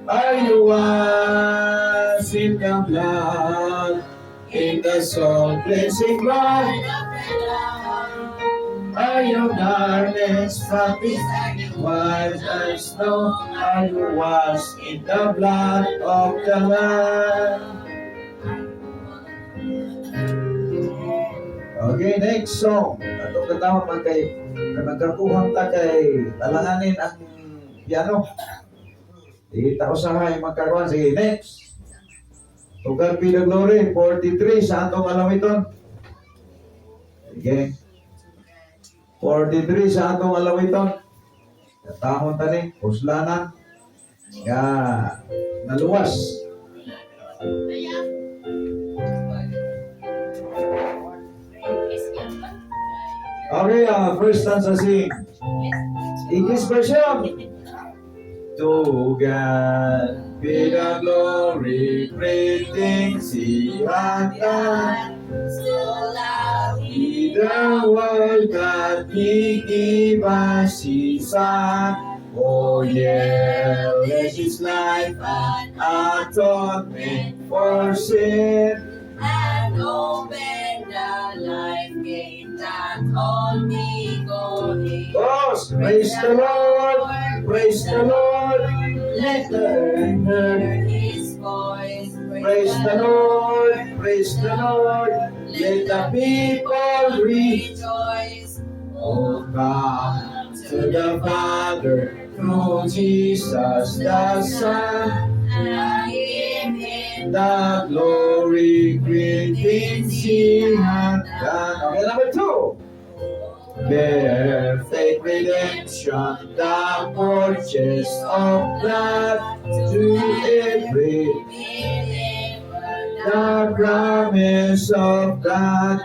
Are you washed in the blood, in the soul cleansing blood? Are your garments from white as snow? Are you washed in the blood of the Lamb? Okay, next song. Atong katawag man kay nagkakuhang ta kay talanganin ang piano. Ita usahay magkakuhan. Sige, next. To God be the glory. 43 sa atong alawiton. Sige. 43 sa atong alawiton. Katahon tani, puslanan. Ya, naluwas. Okay, first stanza sing. English version. To God be the glory, great things He hath done. So loved He the world that He gave us His Son. Oh yeah, let His life an atonement for sin, and open the life gate that all me going. Oh, praise the Lord, praise the Lord, let the earth hear His voice. Praise the Lord, praise the Lord, let the people rejoice. Oh, come to the Father through Jesus the Son, and give Him the glory, great things He hath done. Okay, number 2. Perfect redemption, the purchase of blood to every the promise of God,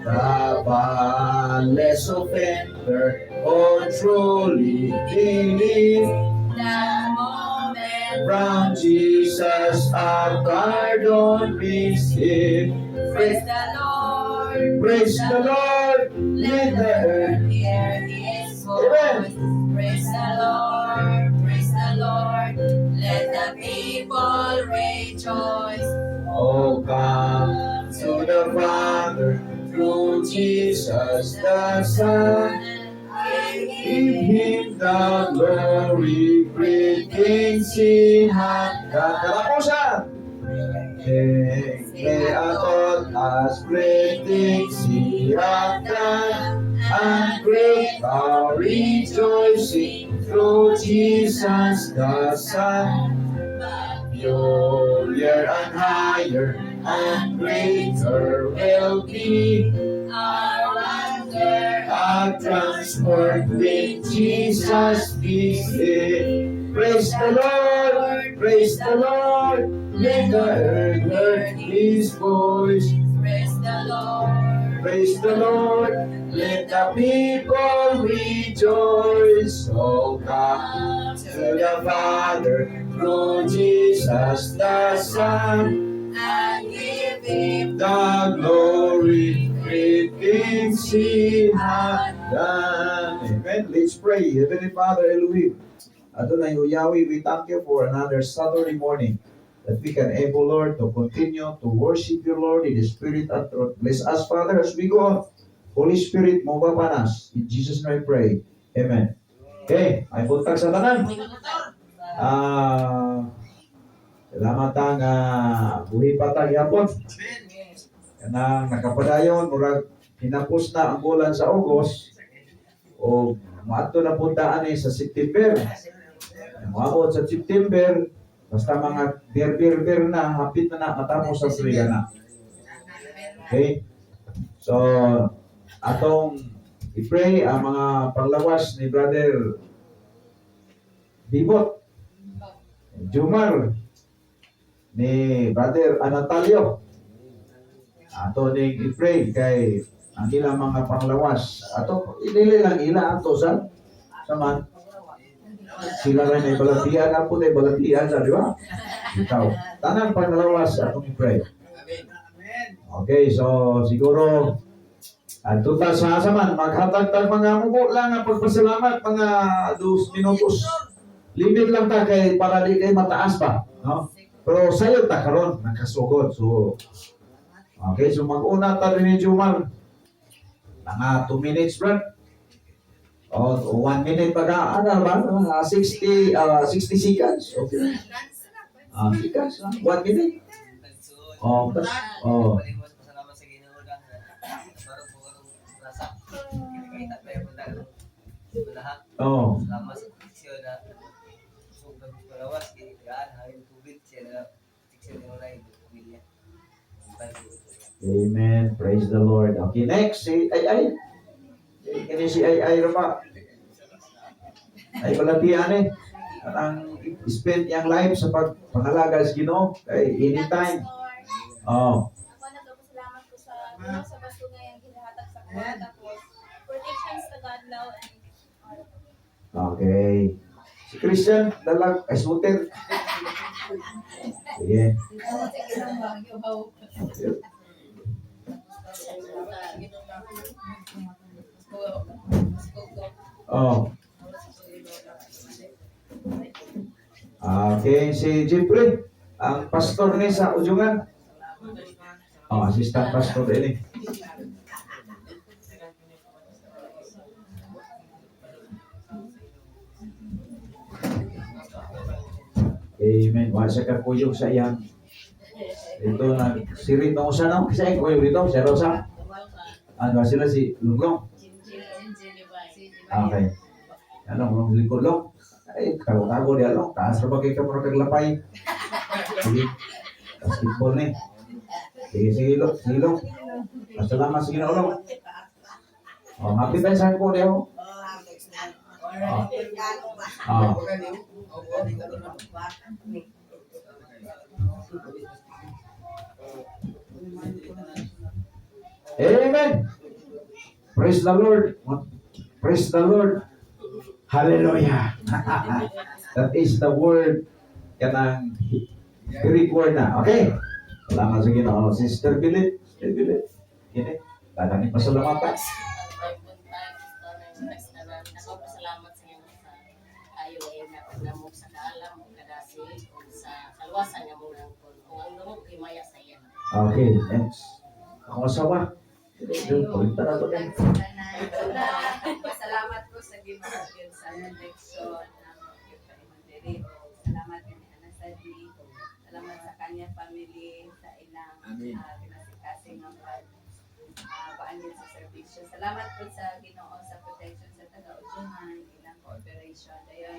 the boundless offender, oh truly believe. The moment from Jesus our pardon receive. Praise the Lord, praise the Lord, let the earth hear His voice. Praise the Lord, let the people rejoice. Oh, come to the Father through Jesus the Son, and give Him the glory, great things He hath done. Kalapusan! May atot as great things He hath done, and great our rejoicing through Jesus the Son. Higher and higher and greater will be our wonder, our transport with Jesus be saved. Praise the Lord, praise the Lord, let the earth hear His voice. Praise the Lord, let the people rejoice. Oh, come to the Father through Jesus the Son, and give Him the glory, great things He hath done. Amen. Let's pray. Heavenly Father, Elohim, Adonai Yahweh, we thank You for another Saturday morning that we can able, Lord, to continue to worship You, Lord, in the Spirit and truth. Bless us, Father, as we go on. Holy Spirit, move upon us. In Jesus' name I pray. Amen. Okay, ay buntag sa tanan. Salamat ang buhi patag yapon. Kanang nakapadayon, murag hinapos na ang bulan sa August o maato na puntaan sa September. Maabot sa September, basta mga bir na, hapit na matapos sa Trigana. Okay? So, atong i-pray ang mga panglawas ni Brother Bibot, Jumar, ni Brother Anatalio. Ato ning i-pray kay ang ilang mga panglawas. Ato, inili lang ila ato sa man. Sila rin ay balatian na po, ay balatian sa, di ba? Ikaw. Tanang panglawas atong i-pray. Okay, so siguro At total sa asaman, maghatag tag mga mubo lang ang pagpasalamat, mga 2 minutos. Limit lang ta kay para di kay mataas pa, no? Pero sayo ta karon nakasugod. So okay, so mag-una ta rin ni Jumar. Mga 2 minutes brad. O 1 minute baga ano ba? 60 seconds. Okay. Seconds. 1 minute. Oh, oh. Salamat sa Ginoo na barong rasa. Kita tayo po lahat. Oh. Salamat sa proteksyon na sugat sa palawas kay gaan hangin tubig siya na proteksyon ng mga pamilya. Amen. Praise the Lord. Okay, next si ay. Ini si ay pa. Ay palatian eh. Ang spend yung life sa pagpangalaga sa Ginoo kay anytime. Oh. Ako nagpapasalamat ko sa Ginoo sa basto nga yung ginahatag sa kuha. Tapos, protection sa Gadlaw and Okay. Si Christian, dalag, ay suter. Sige. Oh. Okay, si Jeffrey, ang pastor ni sa Ujungan. Oh, assistant pastor ini. Amen. Wala siya kakuyog sa iyang. Ito na, si Rito sa no? Kasi ay kuyog dito, si Rosa. Ano sila si Lunglong? Okay. Ano, likod long? Ay, tago-tago dia long. Taas na bagay ka mura kaglapay. Sige. Basketball ni. Sige, long. Masalamat sa Ginoo long. Oh, happy tayo sa ko dia. Amen. Praise the Lord. Praise the Lord. Hallelujah. That is the word. Kanang Greek word na. Okay. Salamat sa Ginoo. Sister Billy. Kini. Dadani pasalamatan. Nagpapasalamat sa inyo sa ayo na pagdamog sa kaalam o kadasi o sa kalwasan nga mong langkon. Kung ang lumog kay maya sa iya. Okay, next. Ako asawa. Pagkita na ito din. Salamat ko sa Ginoo sa election ng salamat kami Anasadi. Salamat sa kanya family sa ilang pinasikasin ng paanin sa servisyo. Salamat po sa Ginoo sa protection sa taga-Ujungan, ilang cooperation. Dayon,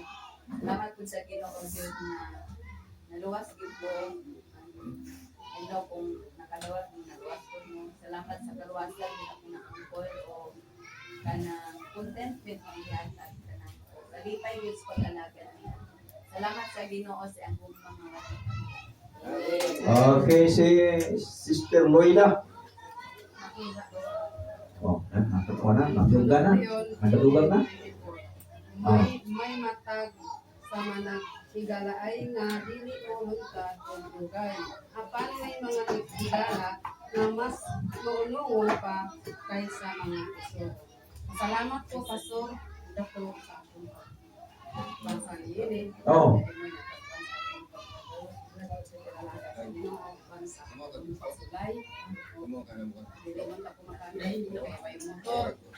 salamat po sa Ginoo Dios na naluwas gyud po. Ano kung nakaluwas po mo. Salamat sa kaluwasan ni ako na angkol o kanang contentment ang ihatag kanang kalipay gyud sa pag-alaga niya. Salamat sa Ginoo sa akong mga Okay, si Sister Loida. Oh, nakatuwa na. Nagdugan na. Nagdugan na. May matag sa manag higalaay nga dili mo lungkad o dugay. Apan may mga naghigala na mas maulungon pa kaysa mga puso. Salamat po, Pastor. Dato sa akong pansalirin. Oh.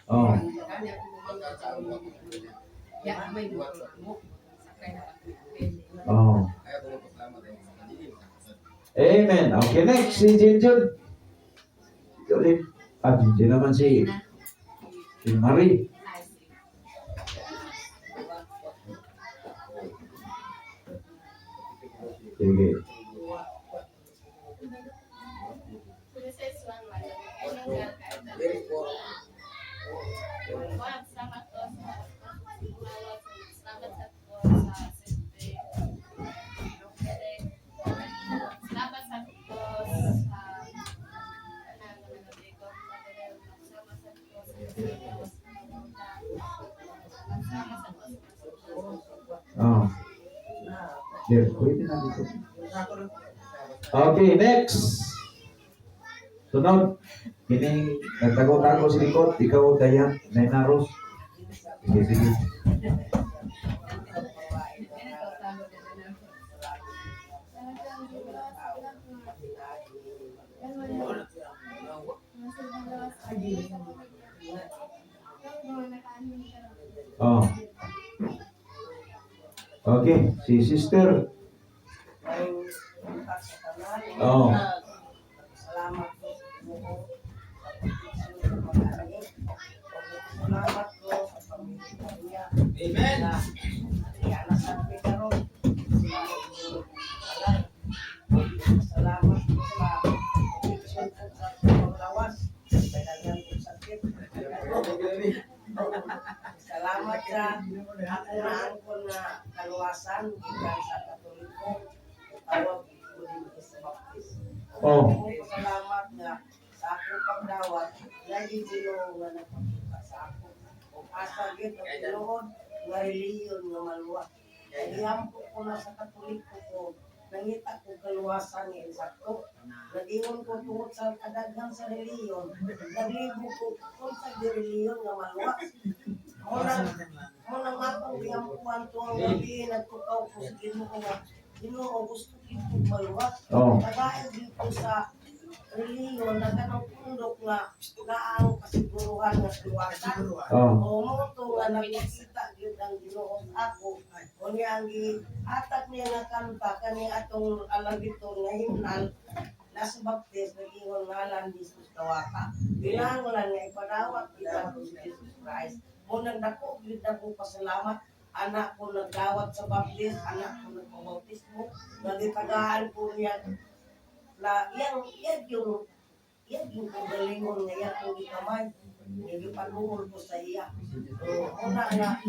Oh. Oh. Amen. Okay, next. Si Jinjun. Ikaw din. Jinjun naman si Marie. Sige. Genesis 1:1. Salamat ko sa salamat sa siyempre. Salamat sa Oh. There, pwede na dito. Okay, next. Sunod. Kini, nagtago-tago si likod, ikaw Dayan, Nainaros. Sige, sige. Oh. Okay, si sister. Oh. Salamat po sa Ginoo. Salamat po sa pamilya niya. Amen. Kaya nasa Pigaro. Salamat po sa protection po sa panglawas. Kailangan po sakit. Salamat sa ako na angkon na kaluwasan gikan sa Katoliko. Tawag ko din sa baptis. Oh. Salamat nga sa akong pagdawat, lagi Ginoo nga nagpakita sa ako. Kung asa gid ang tinuod nga reliyon nga maluwa. Nagihampo ko na sa Katoliko ko, nangita ko kaluwasan nga insakto. Nagingon ko tungod sa kadaghan sa reliyon, naglibo ko kung sa reliyon nga maluwa. Unang akong gihampuan to ang gabi, nagtukaw ko sa Ginoo nga, Ginoo gusto ko maluwa. Oh. Nagain dito sa reliyon na ganang pundok nga ang kasiguruhan nga kaluwasan. Oh. O mo to nga nagkita gyud ang Ginoo sa ako. O niya ang gihatag niya nga kanta kani atong alam dito nga himnal nasa baptis nagingon ngalan ni Jesus Tawaka. Binangonan nga ipadawat kita ko si Jesus Christ. Mo nang dako gyud ako pasalamat anak ko nagdawat sa baptis, anak ko nagpabautismo, nagitagaan ko niya na yung kagalingon nga yan kong ikamay. Hindi panuhol ko sa iya. Una nga,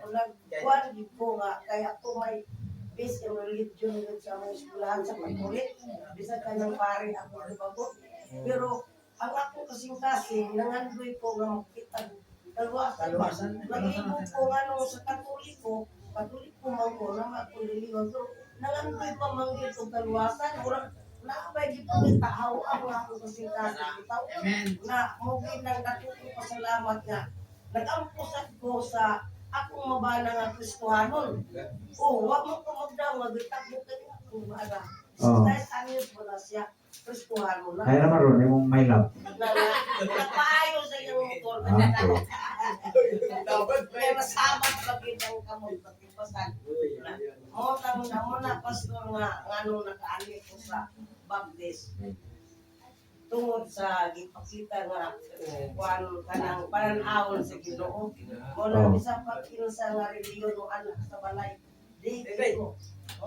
nagkuhan ko nga, kaya ko may base in religion din sa mga eskulahan sa Katolik. Bisa kanyang pare ako libagot. Pero ang ako kasing-kasing, nangandoy ko nga makita kaluwasan. Nag-ibog ko nga nung sa Katoliko man ko na magkuliliwan. So, nangandoy pa manggit o kaluwasan. Urang, naabay dito ng tahaw ang ako kasing-kasing bitaw. Na mugin ng natuto pasalamat nga. Nag-ampusat ko sa akong mabana nga Kristohanon. Wag mo ko magdaw, magitag mo kayo akong mabana. Oh. 6 anyos mo na siya, Kristohanon na. Ay naman ron, yung may love. Nagpaayo sa iyong motor. Kaya masabat pagin ang kamot patipasan. Mo na pastor nga nganong nakaani ko sa baptis. Tungod sa gipakita nga kuan kanang pananawon sa Ginoo. Mo na bisa pagkinsa nga reliyon ng anak sa balay. Di ko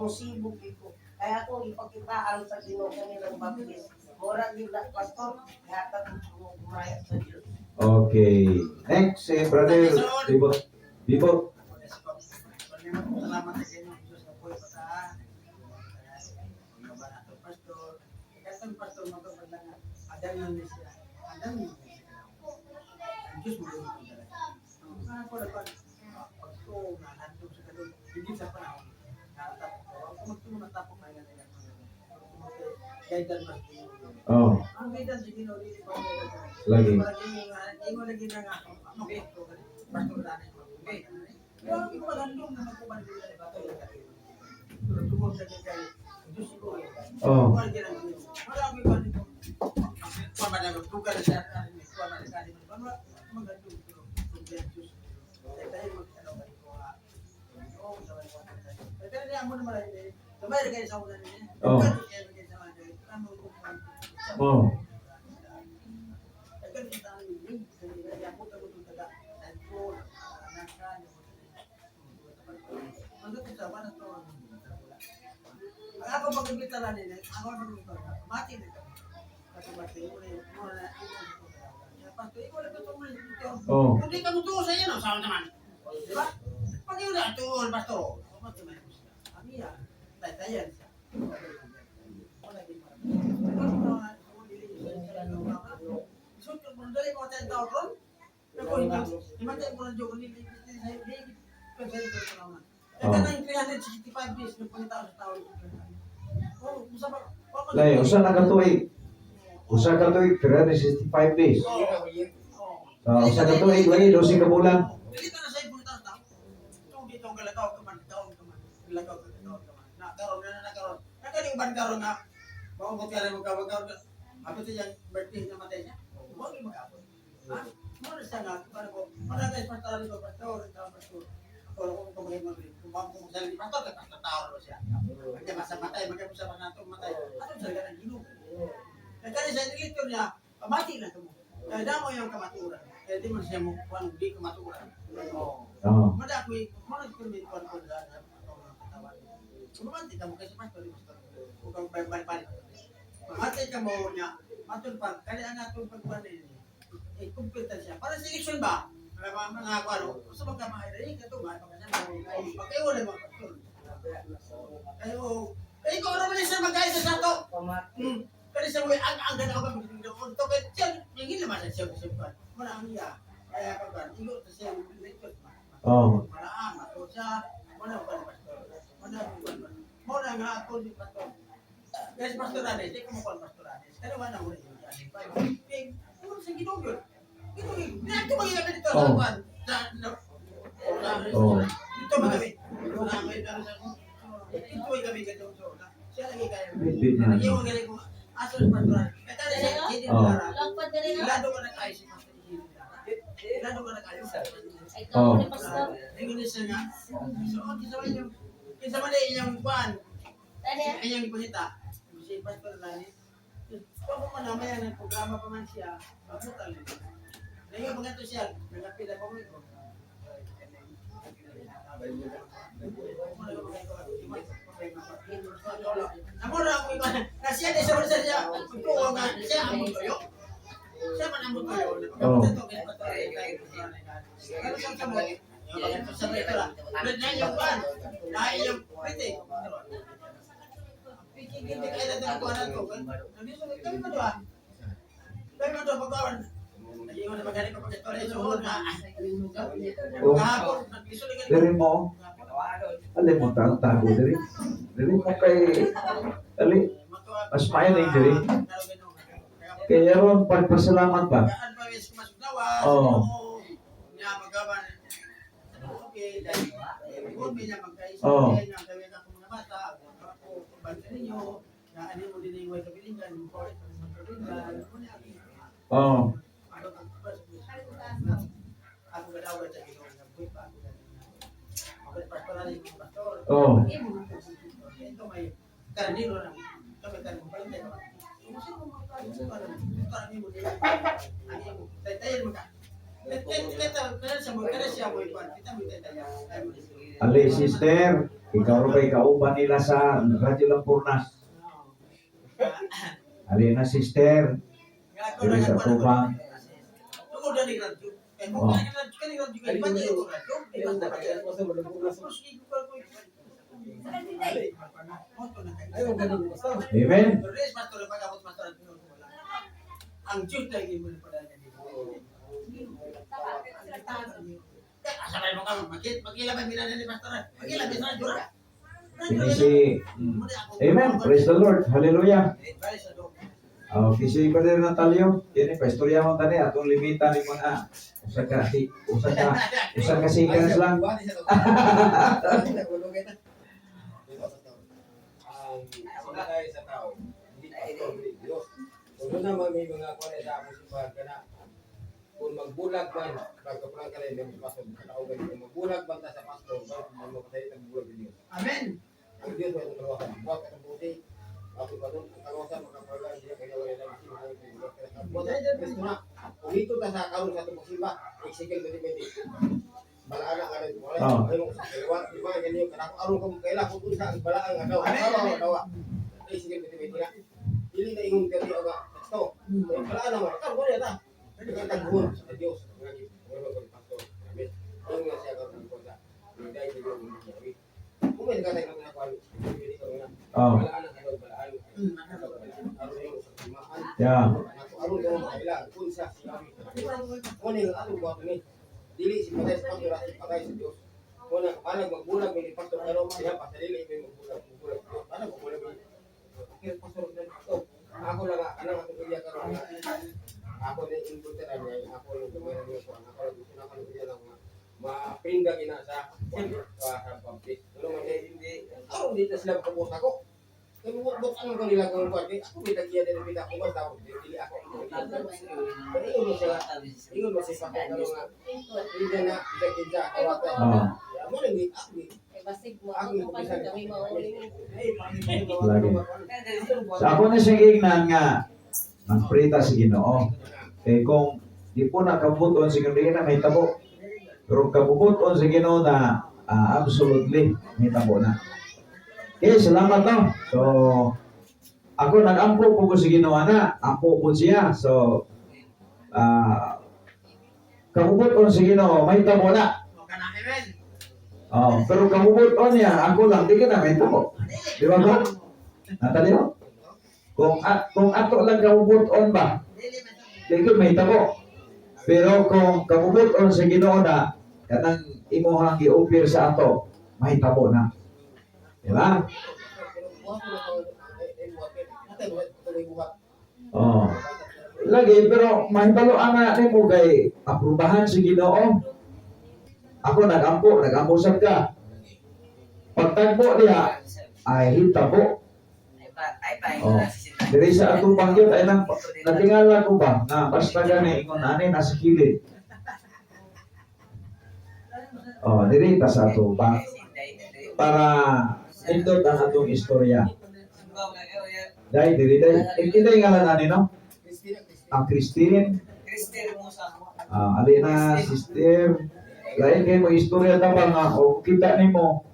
musibog ko. Kaya ako ipakitaan sa Ginoo kanilang baptis. Mura gid na pastor, hatag mo kumaya sa Dios. Okay. Next, brother. Bibot. Salamat sa inyo, Diyos na po sa mga pastor. Kasang pastor mo ito paglang adan ng siya. Adan ng siya. Ang Diyos mo rin ang talaga. Ako na pagko na nandun sa kalong, hindi sa panahon. Ako magtumatapok na yan. Gaidan mas Oh. ang gaidan sa Ginoo dili pa Lagi. Hindi mo lagi na nga. Okay, pastor na rin. Okay. Hindi ko magandang na magkuman din na bato yung kakil. Tungkol sa kaya, Diyos ko. Oh. Marami pa nito. Pamanagot, tukar sa akin, pamanagot, magandang Diyos. Tayo mag-ano ka dito nga. Oo, sa mga mga. Pero niya mo naman rin. Sabay kayo sa una niya. Oh. Oh. Ako magbitaran nila, ako magbitaran. Mati nito. Kasi mati mo na Pastor, ikaw lang ito mo dito. Oh. Hindi ka mutuo sa iyo, sama naman. Di ba? Pag yun na, tuol, Pastor. Ami yan. Tayan siya. Wala din pa. So, kung dali mo 10,000, ako, imatay mo lang dyan, hindi pagkain ko ito naman. Ito na yung 365 days, nagpunta ako sa tao. Oh, masama. Layo, usa na katuig. Usa ka tuig 365 days. Oh. Usa ka tuig lagi 12 ka bulan. Dili ka na sa ibang tao. Itong dito ang galagaw ka man, taon ka man. Galagaw ka man. Nakaroon na nakaroon. Nakaliban karoon na. Maubot ka rin magkawag-kawag ka. Abot siya yung birthday na matay niya. Huwag yung mag-abot. Ha? Muna siya nga. Para ko, para guys, pastoran ko, pastor. Ako lang kung kumahin mo rin. Kung magsalita, pastor, pastor tao siya. Magka masa matay, magka sa mga natong matay. Anong salga ng ginoo? Kaya sa dilitor niya, pamati lang mo. Kaya damo yung kamaturan. Kaya di man siya mo kung di kamaturan. Oo. Madakoy, mga kumin kon kon sa katawan. Kumanti ka mo kasi pastor, kung kang balik-balik. Pamati ka mo niya, matul pa, kaya ang atong pagpanin kumpletan siya. Para sa election ba? Mga ano, gusto magkamahay, ito nga, pagkayo na mga pastor. Kayo ko naman siya mag-ayos sa ito. Kasi sa mga ang ganda ko ba ito kaya siya, hindi naman siya siya. Marami niya. Kaya pag igo siya Oo. maraan ako siya. Wala pa ni pastor. Wala nga ako ni pastor. Guys, pastoranes, di ko mo kon pastoranes. Kaya wala mo rin. Ano sa ginugol? Ito mga dito sa kwan. Ito mga gabi. Ito ay gabi ka doon. Siya lagi kayo. Hindi na. Yung galing ko. Aso sa pastoral. Kaya siya, hindi mo lara. Lagpad na rin. Ilado ka nag-ayos si pastor. Ilado ka nag-ayos. Ikaw ni pastor. English nga. So, kinsa man yung kwan. Ayang ipakita. Si pastor Lani. Kung man namaya ng programa pa man siya, mabutal din. Ngayon, mga ito siya, nagapila pa mo ito. Namura ako ito. Kasi yan, isa sa siya. Ito, siya ang mutuyo. Siya man ang mutuyo. Ano siyang sabot? Yung sa ito lang. Nandiyan yung pan. Dahil yung pwede. Hindi kayo na ito na ito. Kami mo doon. Kami mo doon, pagkawan. Hindi ko na magaling ko pag-istorya sa ulo na. Kahapon, nag-isulig ka. Diri mo. Alin mo tago diri. Diri mo kay ali. Mas maayong diri. Kaya ron pagpasalamat ba? Oo. Oo. Oo. Oo. Ali sister, ikaw ro kay kauban nila sa Radyo Lampurnas. Ali na sister, diri sa tubang. Amen. Ang Diyos na hindi mo na pala niya dito. Asal mo ka, magkilabang ginana ni Pastor. Magkilabang na jura. Kinisi. Amen. Praise the Lord. Hallelujah. Kisi Brother Natalio, kini pastorya mo tani atong limita ni mga usa ka seconds lang. Tayo sa tao, hindi pastor, hindi Diyos. Kung naman may mga kone sa ako simbahan ka na, kung magbulag man, pagkapulang ka rin, may pastor, kataugan kung magbulag man ta sa pastor, ba't kung magpatay ng bulag ng Diyos. Amen. Ang Diyos may kaluwasan, buwag ka ng buti, ako pa nun, ang kaluwasan, makapagal, siya kaya wala na isin, buwag ka ng Kristo na, kung ito ta sa karoon sa itong simba, eksikil mo din, balaan ka rin, wala yung ayong sa kaliwa, di ba, ganyan, kanako aron ka mong kaila, kung isa ang balaan ka daw, dawa, eksikil mo din, hindi na ingon ka diyo nga, ito, balaan naman, ikaw, wala ta, dengan tangguh sa Diyos ngaji wala ko pastor amen ang nga siya ka ng konta dai sa Diyos ngaji kung may nagkatay ng mga kwalo pwede ka na balaan ang ano balaan aron yung sa timaan aron yung kailangan kung siya sinabi kung yung ano buhat ni dili si patay sa pastor at patay sa Diyos kung alang magbulag may pastor pero siya pasalili may magbulag ano magbulag may pastor ako lang kanang atong iya karon Ako din input na niya, ako yung tumayo niya ko. Ako yung pinapanood niya lang mapinda gina sa pag-baptist. Tulungan niya hindi. Ako hindi na sila kapot ako. Kaya bukod ang kanila kung kuwan. Ako may nagkiya din ang pinda ko. Basta ako, hindi ako. Pero ingon mo sila. Ingon mo si Papa na nga. Hindi na kita-kita. Mo rin, ako Basig mo, ako pa kami mauling. Lagi. So ako na siya gignan nga ang prita si Ginoo. Eh kung di po nakabuton si Ginoo, di na may tabo. Pero kabubuton si Ginoo na absolutely may tabo na. Okay, salamat no. So ako nag-ampo po ko si Ginoo na, ampo po siya. So kabubuton si Ginoo, may tabo na. Oh, pero kabubuton niya, ako lang, di ka na may tabo. Di ba ba? Natali mo? Kung ato lang kabubuton ba, di ka may tabo. Pero kung kabubuton sa Ginoo na, kanang imuhang i-offer sa ato, may tabo na. Di ba? Oh. Lagi, pero mahibalo ang ni mo kay aprubahan si Ginoo. Ako nag-ampo sad ka. Pagtagpo niya, ay hitabo. Oh. Diri sa atong bangyot ay nang natingala ko ba na basta gani ingon ani nasa kilid. Oh, diri ta sa ato ba para indot ang atong istorya. Dai diri hindi ngalan ani no? Ang Christine. Alina sister. Lain kayo mo istorya na ba nga o kita ni mo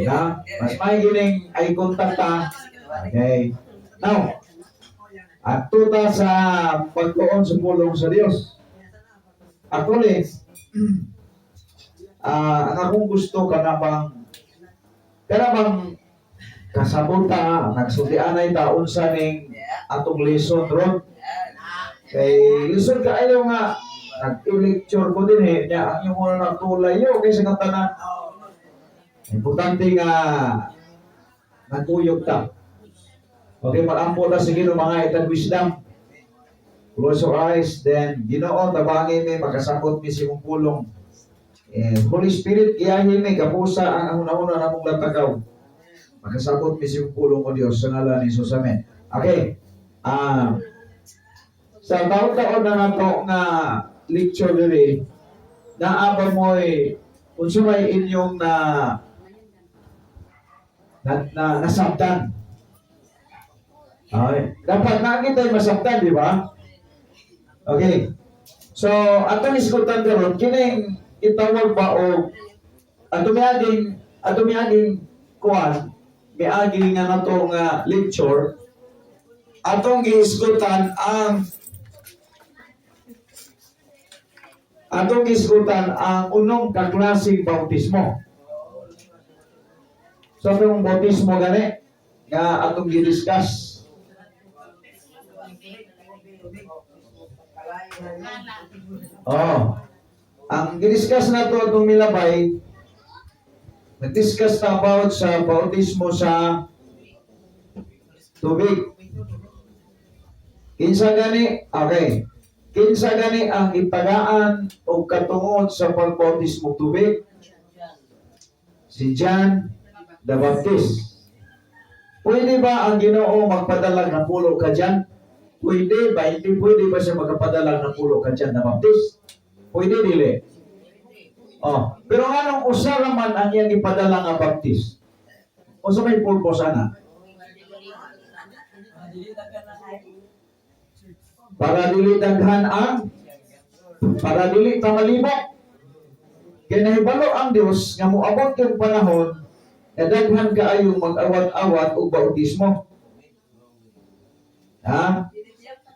na mas may gining eye contact ta. Okay, now ato ta sa pagtuon sa pulong sa Dios. Actually ang akong gusto kana bang kasabot ta nagsudianay ta unsa ning atong lesson ron kay lesson kaayo nga nag-lecture ko din niya ang yung mga nagtulayo kaysa ng tanan. Importante nga nagkuyog ta. Okay, mag-ampo na sige ng mga itag wisdom. Close your eyes, then Ginoo tabangin mi makasakot mi si mong pulong. Holy Spirit giyahin mi kapusa ang una-una namong latagaw. Makasakot mi si mong pulong o Dios sa ngalan ni Jesus. Amen. Okay. Sa taon-taon na nato nga lecture diri naaba mo'y unsa may inyong nasabtan. Okay. Dapat na kita masabtan, di ba? Okay. So, atong isgutan karon kining itawag ba o ato miaging kuan miagi nga nato nga lecture atong giisgutan ang unong kaklaseng bautismo. So, yung bautismo gani, nga atong gi-discuss. Ang gi-discuss na ito atong milabay, nag-discuss na about sa bautismo sa tubig. Kinsa gani, okay. Kinsa gani ang itagaan o katungod sa pagbautismo tubig? Si John the Baptist. Pwede ba ang Ginoo magpadala ng pulo ka dyan? Pwede ba? Hindi pwede ba siya magpadala ng pulo ka dyan na Baptist? Pwede dili. Pero anong usa man ang iyang ipadala nga Baptist? Usa may purpose ana? Para dili daghan para dili ta malibok. Kaya nahibalo ang Dios nga moabot yung panahon na daghan kaayong mag-awat-awat o bautismo.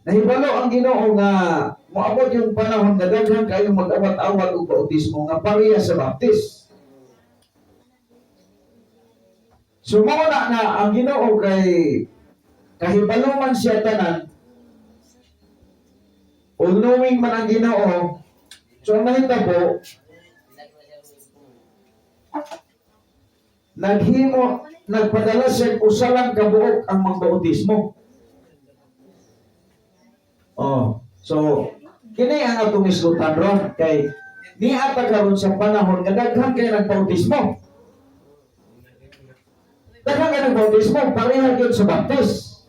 Nahibalo ang Ginoo nga moabot yung panahon na daghan kaayong mag-awat-awat o bautismo nga pareha sa Baptist. Sumuna na ang Ginoo kay kahibalo man siya tanan o knowing man ang Ginoo, so ang mahitabo, nagpadala siya usalang kabuok ang magbautismo. Oh, so kini ang atong isgutan ron kay niya pa karon sa panahon nga daghan kay nagbautismo. Daghan kay nagbautismo pareha gyud sa baptis.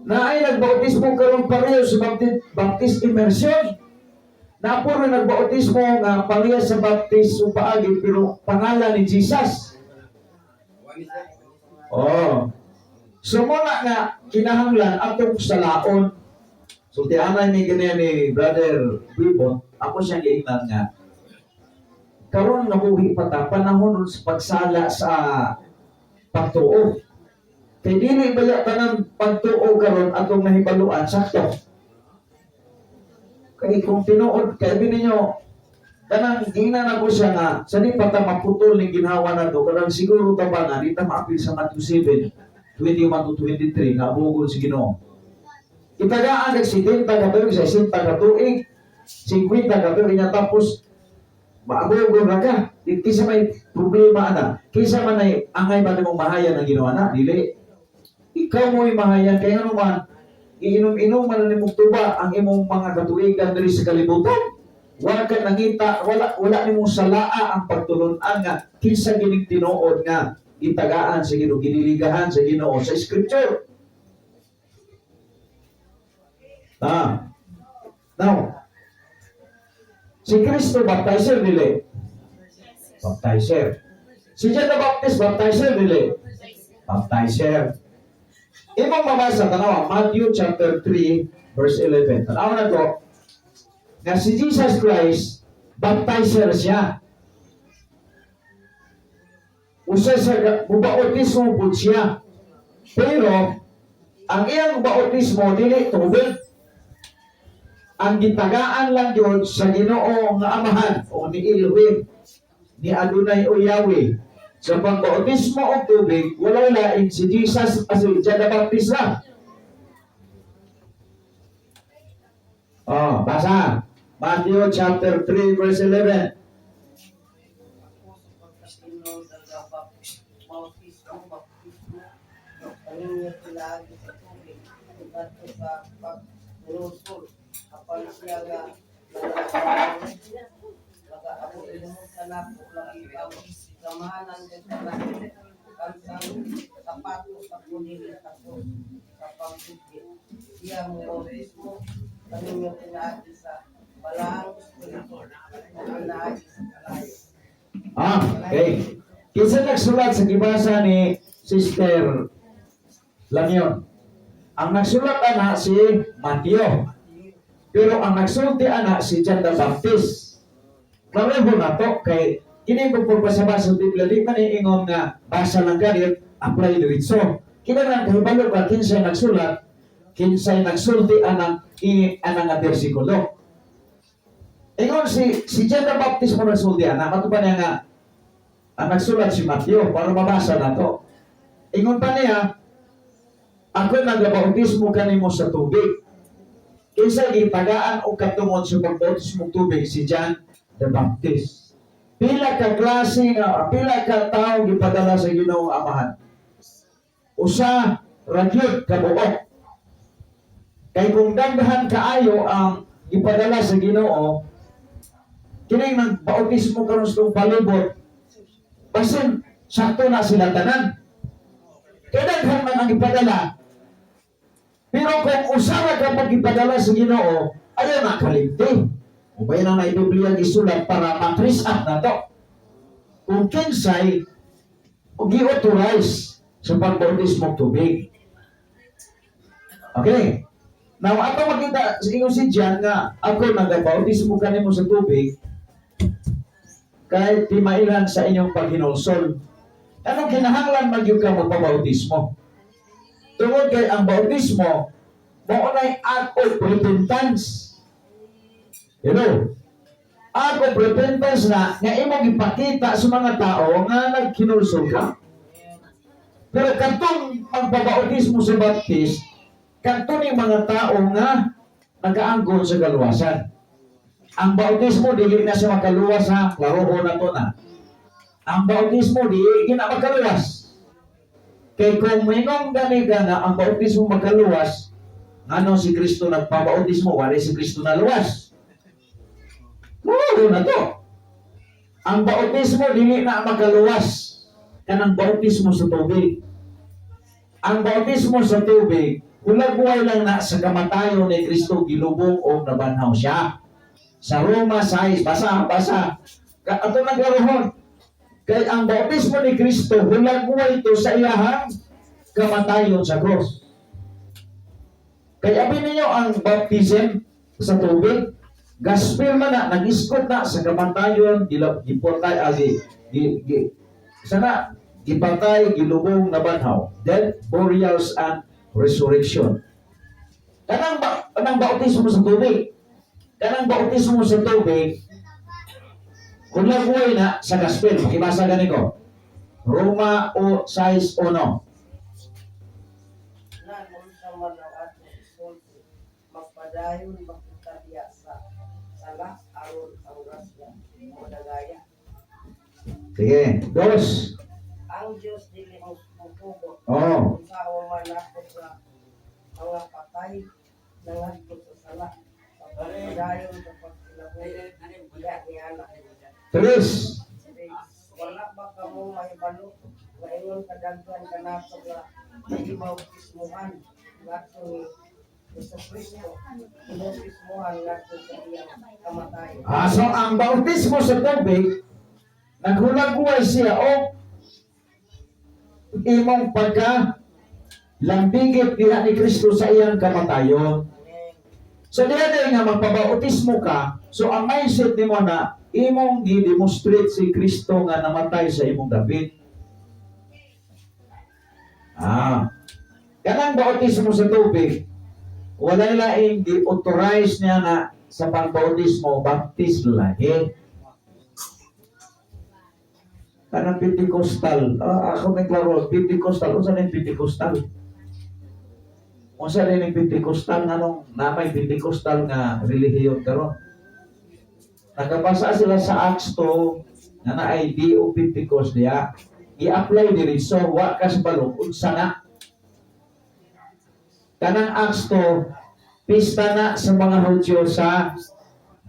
Na ay nagbautismo karon pareho sa baptis immersion. Na puro nagbautismo nga pareha sa baptis o paagi pero pangalan ni Jesus. Oh. So muna nga kinahanglan atong salaon. So di anay ni ganyan ni Brother Bibon, ako siyang giingnan nga. Karon nabuhi pa ta panahon sa pagsala sa pagtuo. Kay dili baya tanang pagtuo karon atong nahibaluan sakto. Kay kung tinuod kay ninyo kanang giingnan ako siya nga sa di pa ta maputol ni ginhawa nato kanang siguro ta ba nga di ta maapil sa Matthew 7:21-23 nga bugol si Ginoo. Itagaan ng 70 ka tuig, 60 ka tuig, 50 ka tuig niya tapos maabugol na ka. Kisa may problema na. Kisa man ay angay ba mong mahayan ang ginawa na? Dili. Ikaw mo'y mahayan. Kaya naman, iinom-inom man na mong tuba ang imong mga katuigan diri sa kalibutan. Wala ka nangita, wala ni mong salaa ang pagtulunan nga kinsa gining tinuod nga itagaan sa Ginoo, giniligahan sa Ginoo sa Scripture. Now, si Kristo baptizer dili. Baptizer. Si John the Baptist baptizer dili. Baptizer. Imong mabasa tanaw Matthew chapter 3 verse 11. Tanaw na to. Nga si Jesus Christ baptizer siya. Usa sa bautismo po siya. Pero ang iyang bautismo dili tubig. Ang gitagaan lang yun sa Ginoo nga Amahan o ni Elohim, ni Adonai o Yahweh. Sa pagbautismo o tubig, wala lain si Jesus as si John the Baptist lang. Basa. Matthew chapter 3 verse 11. Kapag siya nga nag-aabot mo sa lako lagi ang samahanan din sa kansang sapatos sa punili ako kapag bukit siya mo mismo kaninyo pinaagi sa balang espiritu o pinaagi sa kalayo. Okay. Kinsa nagsulat sa gibasa ni Sister Lanyon? Ang nagsulat ana si Mateo. Pero ang nagsulti anak si John the Baptist. Pareho na to kay kini mo pagbasa-basa sa Biblia di man ingon nga basa lang ganit apply diretso. Kinahanglan kahibalo ka kinsay nagsulat, kinsay nagsulti anang nga bersikulo. Ingon si John the Baptist mo nagsulti anak matuban niya nga ang nagsulat si Mateo para mabasa na to. Ingon pa niya ako nagbautismo kanimo sa tubig. Kinsa gitagaan o katungod sa pagbautismo tubig si John the Baptist. Pila ka klase pila ka tawo gipadala sa Ginoo Amahan. Usa ragyod kabuok. Kay kung daghan kaayo ang gipadala sa Ginoo, kining nagbautismo karon sa palibot, basin sakto na sila tanan. Kaya daghan man ang gipadala. Pero kung usara ka pag-ipadala sa Ginoo, ayaw na kalimti. O ba yun ang Biblia gisulat para matris up na to. Kung kinsay, gi-authorize sa pagbautismo tubig. Okay. Now, ato makita sa inyo si John nga ako nag-bautismo kanimo sa tubig kahit timailan sa inyong paghinulsol. Anong kinahanglan magyud ka magpabautismo? Tungod kay ang bautismo, maunay act of repentance. You know, act of repentance na nga imong ipakita sa mga tao nga nagkinulsol ka. Pero katong pagbabautismo sa Baptist, katong yung mga tao nga nag-aanggol sa kaluwasan. Ang bautismo, dili na siya makaluwas ha, laruho na to na. Ang bautismo, dili na makaluwas. Kay kung minong gani ka na ang bautismo magkaluwas, ano si Kristo nagpabautismo, wala si Kristo na luwas. Lalo na to. Ang bautismo dili na magkaluwas. Kanang bautismo sa tubig. Ang bautismo sa tubig, hulag-buhay lang na sa kamatayon ni Kristo gilubong o nabanhaw siya. Sa Roma 6, basa. Ato naglaruhon. Kay ang bautismo ni Kristo, hulag-buhay ito sa iyahang kamatayon sa cross. Kaya abin ninyo ang baptism sa tubig, gospel man na, nag-iskot na sa kamatayon, gipotay, sana, gipatay, gilubong, nabanhaw. Death, burials, and resurrection. Kanang bautismo sa tubig. Kanang bautismo sa tubig, kung laguay na sa gospel, makibasa gani ko. Roma 6:1. Nanon sa manawat na isulti, magpadayon makita diya sa sala aron ang grasya o dagaya. Sige, 2. Ang Diyos dili mo pupugot. Oo. Kung sa man ako sa mga patay nangadto sa sala. Pagpadayon sa pagkilabuhi, diya ni anak. 3. Wala ba kamo may balo nga ingon kadaghan kanato nga ibautismuhan ngadto ni Jesucristo ibautismuhan ngadto sa iyang kamatayon. So ang bautismo sa tubig, naghulag-buhay siya o imong pagka lambigit diha ni Kristo sa iyang kamatayon. So diha nga magpabautismo ka, so ang mindset nimo na imong gi-demonstrate si Kristo nga namatay sa imong dapit. Kanang bautismo sa tubig, wala laing di-authorize niya na sa pagbautismo, baptist lagi. Kanang Pentecostal, ako may klaro, Pentecostal, unsa na yung Pentecostal? Unsa na yung Pentecostal, nanong namay Pentecostal nga relihiyon karon? Nagabasa sila sa Acts 2 na naay D.O. Pentecost diya, i-apply diri so wa kas balong unsa na. Kanang Acts 2, pista na sa mga Hudyo sa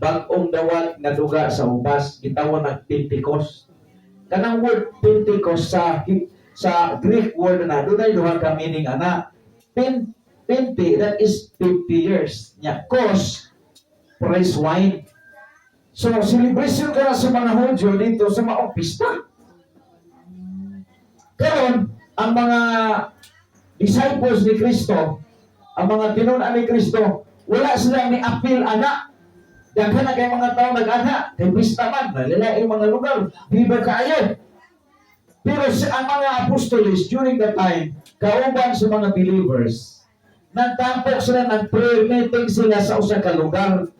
bag-ong dawat nga duga sa ubas, gitawag nag Pentecost. Kanang word Pentecost sa Greek word na dunay duha ka meaning ana. Pente, that is 50 years. Nya cos, price wine. So, celebration ka na sa mga Hudyo dito sa maong pista. Karon, ang mga disciples ni Kristo, ang mga tinunan ni Kristo, wala sila ni appeal anak. Daghan na kay mga tao nag-ana, kay pista man, nalilaing mga lugar, di ba kaayo? Pero ang mga apostoles during that time, kauban sa mga believers, nagtampok sila, nag-prayer meeting sila sa usa ka lugar.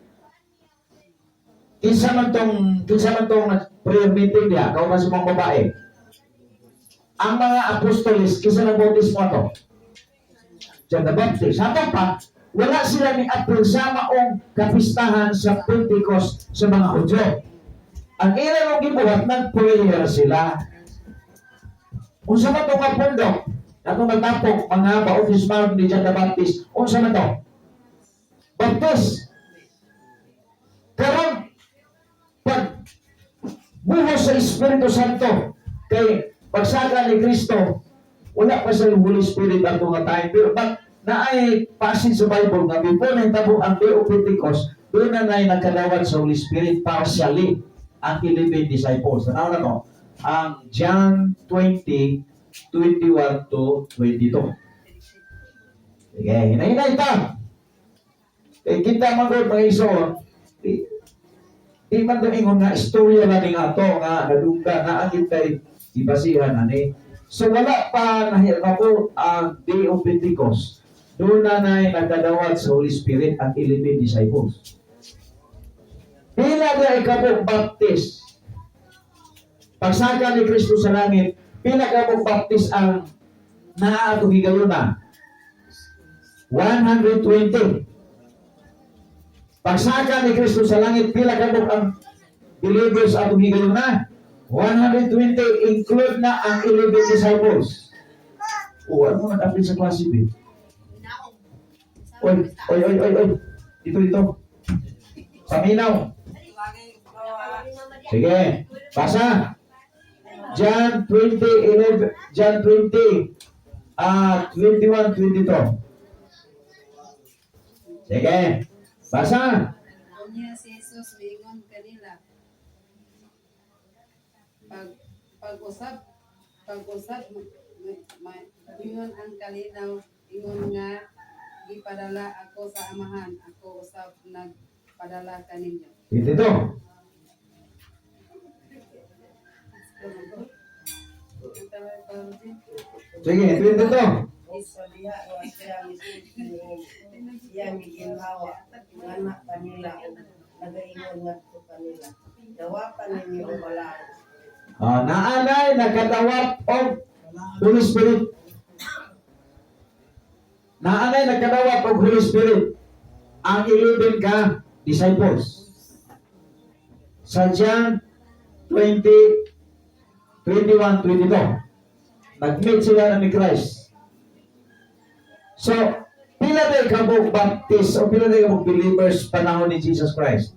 Kinsa man tong prayer meeting niya, kauban sa mga babae. Ang mga apostoles, kinsa nag-bautismo to? John the Baptist. Hapa pa, wala sila ni apil sa maong kapistahan sa Pentecost sa mga Hudyo. Ang ilan ng gibuhat, nag-prayer sila. Unsa man to nga pundok, atong nagtapok, mga bautismal ni John the Baptist, unsa man to? Baptist. Karon, pag buhos sa Espiritu Santo, kay pagsaka ni Kristo, wala pa sa Holy Spirit ato nga time. Pero pag naay passage sa Bible nga before na hitabo ang Day of Pentecost, doon na nagkadawat sa Holy Spirit partially ang 11 disciples. Tanaw na to, ang John 20:21 to 22. Sige, hinay-hinay ta. Kaya kita magod mga ison, di man ingon nga istorya na ning ato nga nadungga na ang kitay ibasihan ani. So wala pa nahirap ang Day of Pentecost. Doon na nagdadawat sa Holy Spirit ang 11 disciples. Pila na ikabong baptist. Pagsaka ni Kristo sa langit, pila kabong baptist ang naatong higaluna? 120. Pagsaka ni Kristo sa langit, pila kabong ang believers atong higaluna? 120, include na ang 11 disciples. O, ano nag-apply sa klase B? Oy. Dito. Paminaw. Sige, basa. John 20, 21, 22. Sige, basa. Unya si Jesus miingon kanila. Pag-usap ingon ang kalinaw, ingon nga gipadala ako sa amahan, ako usab nagpadala kaninyo. Dito. Sige, 22. Sa diha wa siya siya miginhawa anak kanila nagaingon ngadto kanila dawapan ninyo wala Naanay nagkadawat og Holy Spirit. Naanay nagkadawat og Holy Spirit ang 11 ka disciples. Sa John 20, 21, 22. Nag-meet sila na ni Christ. So, pila tayo kabog baptist o pila tayo kabog believers panahon ni Jesus Christ?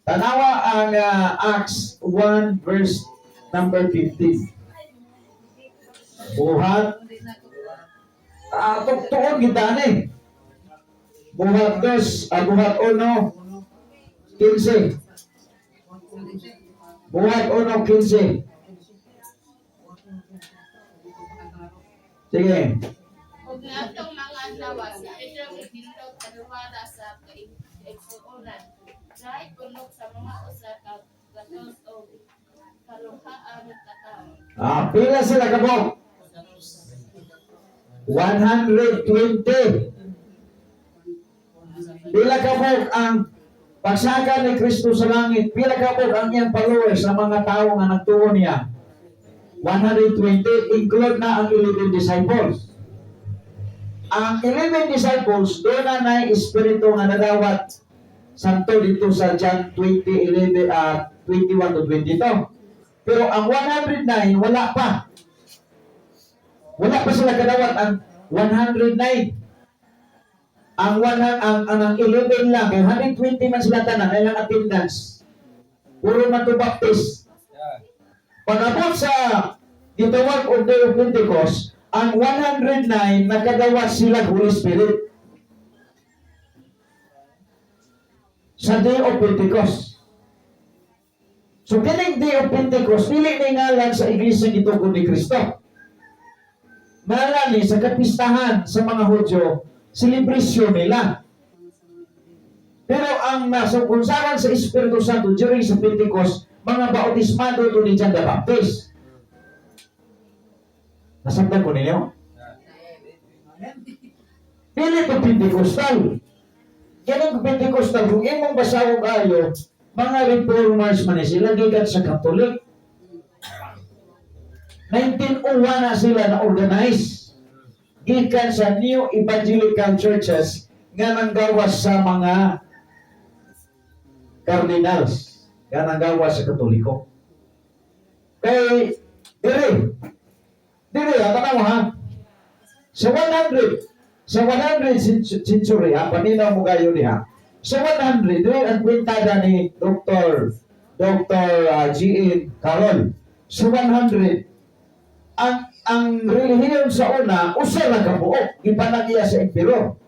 Tanawa ang Acts 1 verse number 15. Buhat tugtuon kita ni. Buhat 1, 15. Buhat 1:15. Sige. Ug natong mga adlaw si Pedro gibindog kaduhara sa kaigsuonan. Dahil punok sa mga usa ka gatos o kaluhaan ka tawo. Pila sila kabog? 120. Pila kabog ang pagsakan ni Kristo sa langit? Pila kabog ang iyang followers sa mga tao nga nagtuo niya? 120, include na ang 11 disciples. Ang 11 disciples, doon na espiritu nga nadawat santo dito sa John 20, 21 to 22. Pero ang 109, wala pa. Wala pa sila kadawat ang 109. Ang 11 lang, kaya 120 man sila tanan, ay lang attendance. Puro man to baptist. Pag-abot sa gitawag o Day of Pentecost, ang 109 nakadawat sila Holy Spirit. Sa Day of Pentecost. So, kining Day of Pentecost, pili ni ngalan sa iglesia gitugod ni Kristo. Ngalan ni sa kapistahan sa mga Hudyo, celebration nila. Pero ang nasungkunsaran sa Espiritu Santo during sa Pentecost, mga bautismado doon ni John the Baptist. Nasabdan ko ninyo? Pili ito Pentecostal. Ganun Pentecostal, kung imong basawag ayo, mga reformers man sila, gikan sa Catholic. 1901 na sila na organize. Gikan sa New Evangelical Churches nga nanggawas sa mga cardinals. Nga nanggawas sa Katoliko. Kay, dire, tanaw ha? Sa 100 century, paninaw mo kayo niya. Sa 100, dire ang kwintada ni Dr. G.N. Carroll. Sa 100, ang relihiyon sa una, usa lang kabuok, ipanagya sa impero.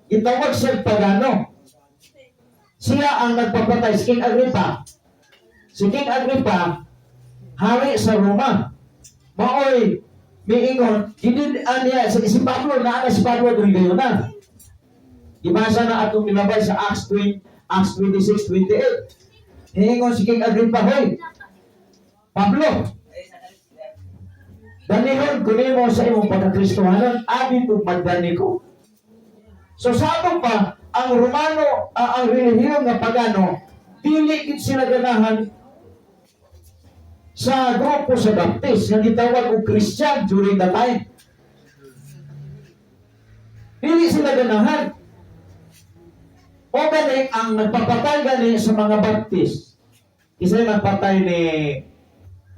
Itawag siya pagano. Siya ang nagpapatay, si King Agrippa. Si King Agrippa, hari sa Roma. Maoy, miingon, hindi niya, si Pablo, naana si Pablo doon kayo na. Ibasa na atong nilabay sa Acts 26, 28. Miingon si King Agrippa, hoy, Pablo, danihon kunin mo sa imong pagkakristohanon, abin ug magdani ko. So sa ato pa, ang Romano, ang relihiyon nga pagano, dili gid sila ganahan sa grupo sa Baptist nga gitawag og Christian during the time. Dili sila ganahan. O gani ang nagpapatay gani sa mga Baptist. Isa nagpatay ni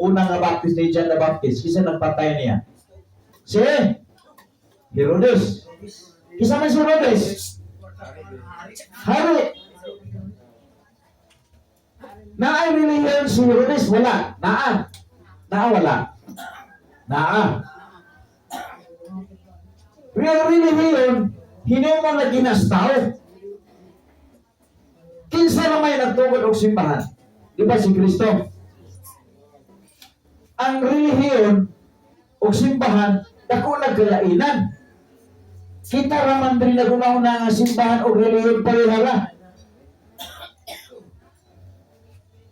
unang nga Baptist ni John the Baptist. Isa nagpatay niya. Si Herodes. Kisa man si Herodes? Hari. Naay relihiyon si Herodes? Wala. Naa wala. Naa. Real relihiyon, hinimo na ginastaw. Kinsa na may nagtugod og simbahan? Di ba si Kristo? Ang relihiyon og simbahan, dako nagkalainan. Kita raman din nagunahuna nga simbahan og relihiyon parehara.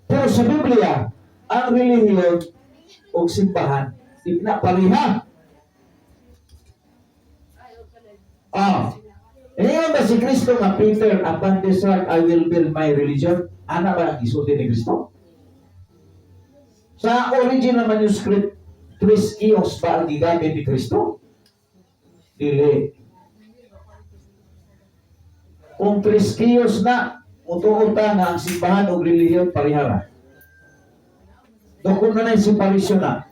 Pero sa Biblia, ang relihiyon og simbahan, di na pareha. Ngayon ba si Kristo nga Peter, upon this rock I will build my religion? Ana ba ang isulti ni Kristo? Sa original manuscript, 3 kios ba ang gigamit ni Kristo? Dili. Kung 3 kios na, mutuon ta nga ang simbahan o relihiyon parihara. Dokon na na yung separation na.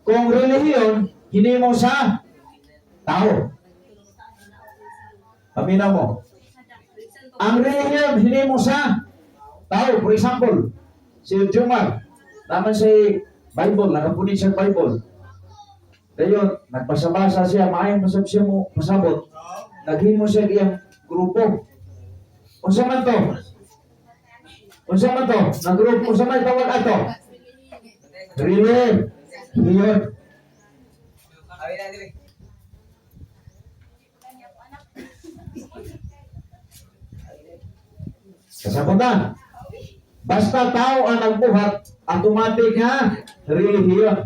Kung relihiyon, hindi mo sa tao. Paminaw mo. Ang relihiyon, hindi mo sa tao. For example, si Jumar, naman si Bible, nakapunit siya Bible. Dayon, nagpasabasa siya, maayang pasab siya mo pasabot. Naghimo siya iyang grupo. Unsa man to? Nagrupo, unsa man tawag ato? Relihiyon. Awin na dili. Kasabot na. Basta tao ang nagbuhat, automatic nga relihiyon.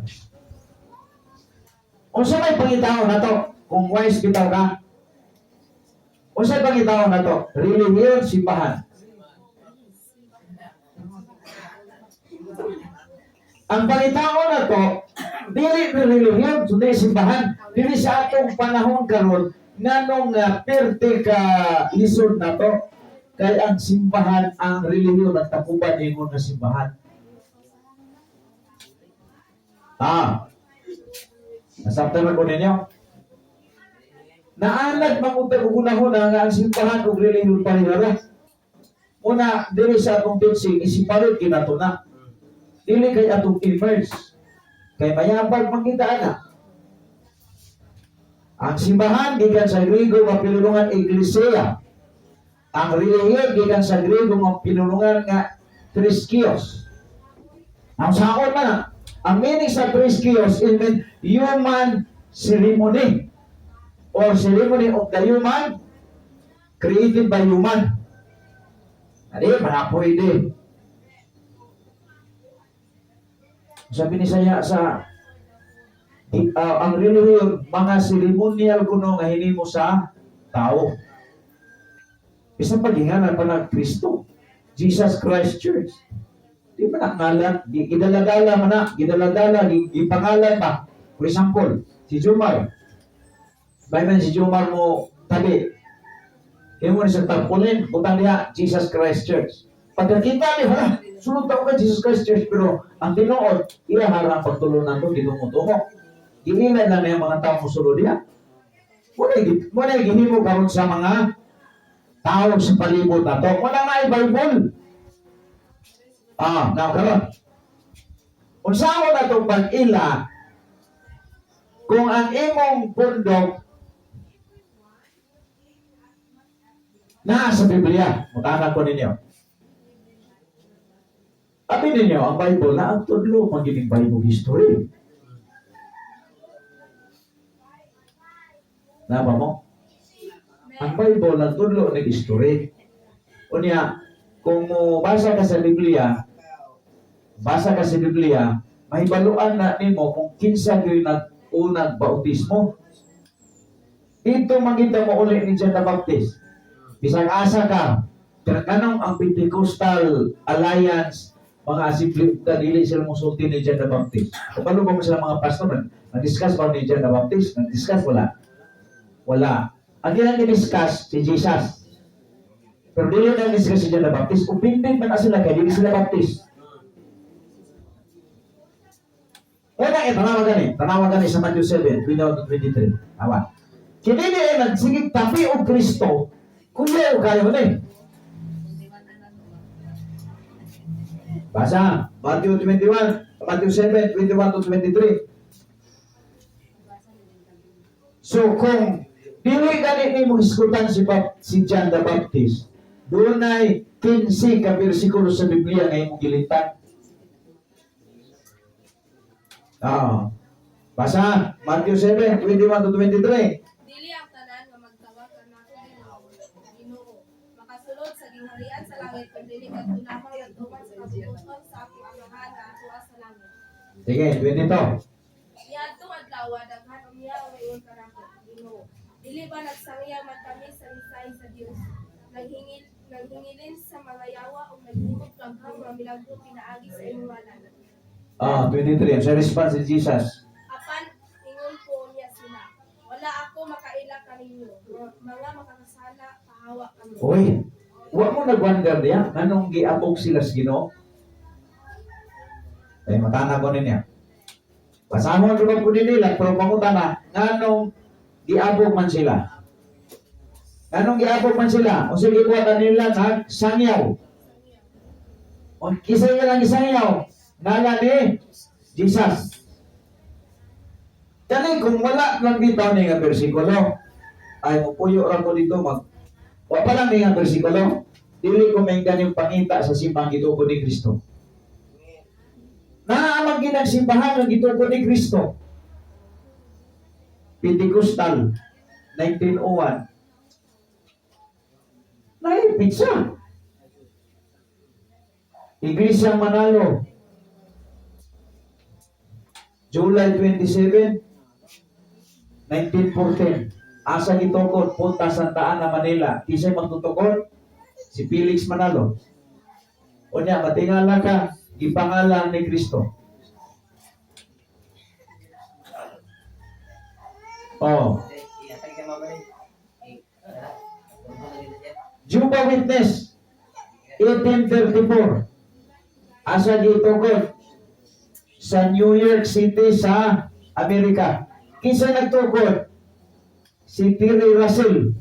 Unsa may pangitaw na to? Kung wise bitaw ka. Unsa may pangitaw na to? Relihiyon, simbahan. Ang pangitaw na to, dili relihiyon, sundi simbahan. Dili sa atong panahon karon nganong perte ka lisod na to. Kaya ang simbahan, ang relihiyon at takuban ninyo na simbahan. Nasabtan na ko ninyo. Naalag mangunta-ugunahon nga ang simbahan o relihiyon parihara. Una, dili sa atong teaching, isiparot kinato na. Dili kay atong immerse. Kay mayabag makita na. Ang simbahan, gikan sa Griego, mapilulungan Iglesia. Ang relihiyon gikan sa Griego nga pinulungan nga triskios. Ang saon man ang meaning sa triskios is mean human ceremony or ceremony of the human created by human. Adi manapoy din. Sabi ni saya sa ang relihiyon mga ceremonial kuno nga hinimo sa tao. Isang paghingalan pa ng Kristo. Jesus Christ Church. Di ba nangalan? Gidaladala man na. Gidaladala. Gipangalan pa. For example, si Jumar. Bayan si Jumar mo tabi. Kaya mo na sa tapulin. Butang niya, Jesus Christ Church. Pagkakita niya, sunod tao ka Jesus Christ Church. Pero ang tinuod, ilaharang pagtulunan ko, gitungo-tungo. Giilan lang na yung mga tao musulod niya. Muna gihimo karon sa mga tao sa palibot na to. Wala na yung Bible. Karon. Unsaon na itong pag-ila kung ang imong pundok na sa Biblia. Mutanan ko ninyo. Abi ninyo, ang Bible na ang tudlo magiging Bible history. Napa mo? Ang Bible ang tudlo ng history. Unya, kung basa ka sa Biblia, mahibaluan na nimo kung kinsa gyud nag-unang bautismo. Dito makita mo uli ni John the Baptist. Bisag asa ka, kanang ang Pentecostal Alliance, mga asibli, dili sila musulti ni John the Baptist. Kapalo ba mo sila mga pastor, nag-discuss ba ni John the Baptist? Nag-discuss wala? Wala. Ang ginang-discuss si Jesus. Pero dili na discuss si John the Baptist. Upindin man na sila kaya dili sila Baptist. Una, tanawa gani sa Matthew 7, 21-23. Awa. Kini ay nagsigig tapi o Kristo, kuya o kayo ni. Basa, Matthew 7, 21-23. So kung dili gani ni mo iskutan si John the Baptist, doon ay 15 ka bersikulo sa Biblia nga imong gilitan. Basa, Matthew 7, 21-23. Dili ang tanan nga magtawag kanako Ginoo. Makasulod sa gingharian sa langit kun dili kadtunakaw at tuman sa kabubuton sa akong amahan nga ato sa langit. Sige, 22. Niadtong adlaw daghan umiya ang mayon kanako Ginoo. Dili ba nagsangya man kami sa misay sa Dios? Naghingilin sa mga yawa o naghimog kaghang mga milagro pinaagi sa imong ngalan. 23. Sa response si Jesus. Apan ingon po niya sila, wala ako makaila kaninyo, mga makakasala kahawa kami. Uy, huwag mo nag-wonder niya, anong giabog sila sa Ginoo? Ay, matana ko niya. Pasahon rin ko nila, pero pangutana, anong giabog man sila? Anong giabog man sila? O sige, kuwatan nila na sangyaw. O kisa nila lang isangyaw. Nala ni Jesus. Kani kung wala lang bitaw ni nga bersikulo, ay mupuyo ra ko dito wa pa lang ni nga bersikulo, dili ko mainggan yung pangita sa simbang gituko ni Kristo. Naamang ginagsimbahan ng gituko ni Kristo. Pentecostal 1901. Naipit siya. Iglesia Manalo July 27, 1914. Asa gitukod punta Santa Ana, Manila. Kisay magtutukod? Si Felix Manalo. O niya, matingala ka, ipangalan ni Kristo. Oh. Jehovah's Witness 1834. Asa gitukod? Sa New York City sa Amerika. Kinsa nagtukod? Si Terry Russell.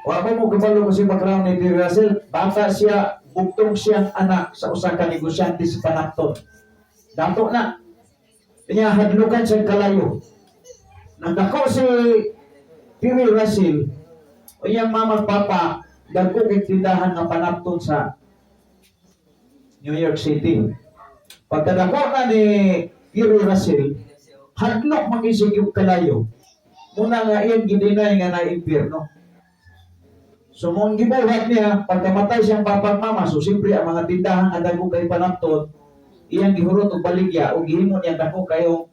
Wala mo kabalo ko si background ni Terry Russell. Bata siya, bugtong siyang anak sa usa ka negosyante sa Panakton. Dato na. Kanya hadlukan siyang kalayo. Nagdako si Terry Russell o iyang mamang papa dagko kay tindahan nga Panakton sa New York City. Pagkadako na ni Terry Russell, hadlok mag-isig yung kalayo. Muna nga iyang gidinay nga na impyerno. So mong gibuhat niya, pagkamatay siyang papang mama, so siyempre ang mga tindahan nga dako kay Panakton, iyang gihurot og baligya o gihimo niya dako kayong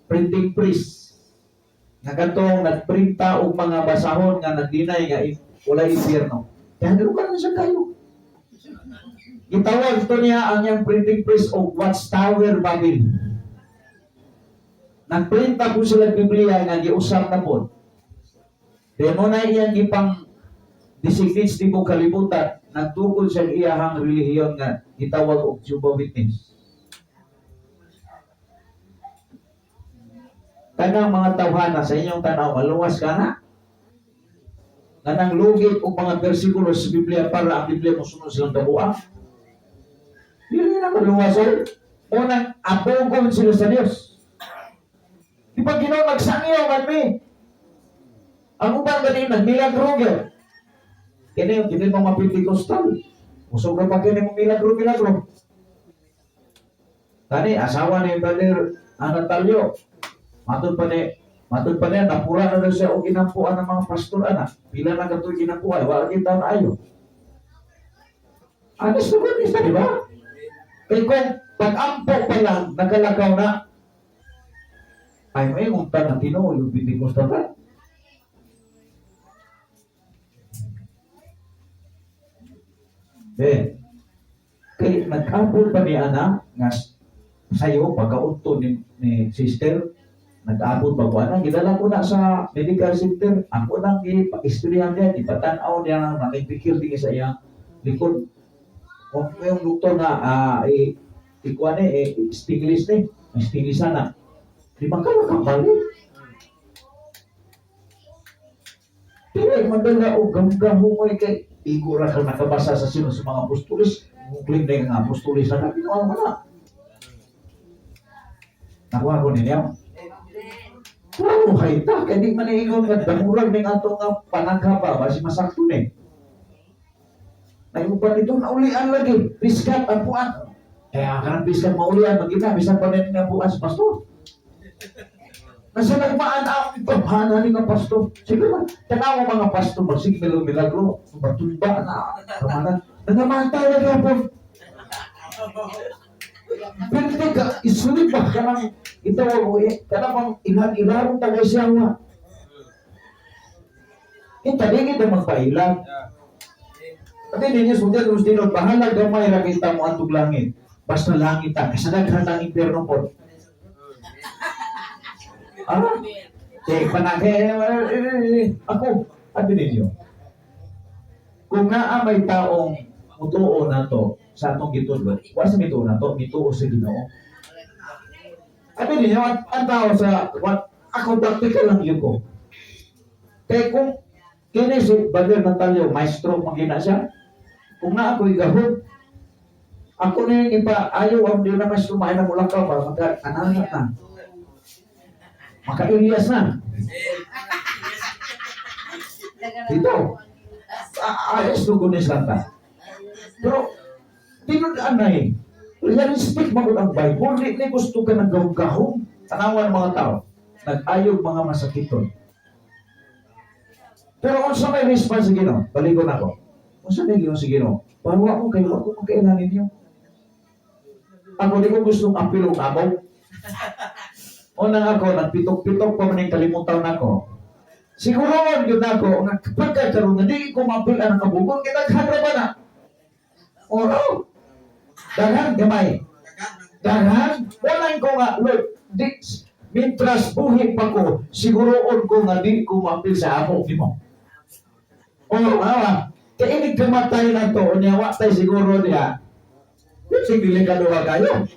printing press. Nga katong nagprinta og mga basahon nga nagdinay nga wala impyerno. Kaya nalukan na siya kayo. Gitawag ito niya ang iyang printing press o Watchtower Babel. Nagprinta po sila Biblia nga giusap na po. Kaya mo na iyang ipang designate di mo kalibutan, nagtukol siya iyahang relihiyon nga gitawag og Jehovah's Witness. Tanang mga tawhana sa inyong tanaw, maluwas ka na? Ganang lugit o mga bersikulo sa Biblia para ang Biblia mo sunod silang kabuang. Dili na maluwasan. Unang apogon sila sa Diyos. Di ba Ginoo nagsangyaw man mi? Ang ubang ganin nagmilagro gyud. Kini yung kini mga Pentecostal. Usog na pa kini mga milagro. Tani asawa ni Brother Anatalio. Matod pa niya, napura na siya o ginampuan ng mga pastor anak. Pila na kato'y ginampuan, wala kita na ayo. Anis naman isa, di ba? Kaya kung pag-ampo pa lang, nagalagaw na, ay may unta ng Ginoo, yung Pentecostal na. Kaya nag-ampo pa ni Ana, nga sa'yo, pagkaunto ni sister, nag-abot ba ko na, gidala ko na sa medical center, ako nang ipag-istoryahan niya, ipatanaw niya na nagpikir din sa iyang likod. Kung yung doktor na ikuan stainless ni, may stainless sana. Di ba ka makabalik? Pero madala o gamgahong kay igura ka nakabasa sa sino sa mga apostolis, mukling na yung apostolis na ginawa mo na. Nakuha ko ninyo. Pero hayta, kaya di man iingon nga damurag ng ato nga panagkaba, basi masakto ni. Naiupan ito, naulian lagi, piskat, ang puan. Kaya ka ng piskat maulian, magina, bisan pa rin nga puan sa pastor. Nasa nagmaan ang pabhana ni nga pastor. Sige man, tanaw mga pastor, magsig milagro, batumba na, kamanan, nangamatay na kapon. Pero ka, isulit ba ka ng itawag mo ka na pang ilan-ilarong tagay siya nga. Kita din ito magpailan. Pati ninyo, sugat kung sinod, bahala gamay rakita mo antog langit. Basta langit ta, kasi naghandang impyerno po. Ako, sabi ninyo, kung nga may taong mutuo na to sa atong gitudlo, wala sa mituo na to, mituo sa Ginoo. Sabi ninyo, ang tao sa, ako practical lang yun ko. Kaya kung kini si Brother Natalio, maestro, magina siya, kung na ako'y gahod, ako na yung iba, ayaw ang di na maestro, maay na mula ka ba, magka-ananak na. Maka-Elias na. Dito. Ayos to kunis lang ta. Pero, tinudaan na eh. Realistic magod ang Bible. Di gusto ka ng gahong-gahong. Tanawan mga tao. Nag-ayog mga masakiton. Pero kung sa may response sa Ginoo, baligon ako. Kung sa may Ginoo sa Ginoo, bawa ko kayo, ako magkailan ninyo. Ako di ko gustong apilong amo. Unang ako, nagpitok-pitok pa man yung kalimutan ako. Siguro yun ako, pagkakaroon na, di ko mapilan ang kabubong, kitaghan ba na? Oo. Daghan, gamay. Daghan, wala ko nga, Lord, mintras buhi pa ko, siguroon ko nga di ko mapil sa amo mo. Oo, awa. Kaya inig kamatay na to, nyawa tayo siguro niya. Sige, kaluwa kayo.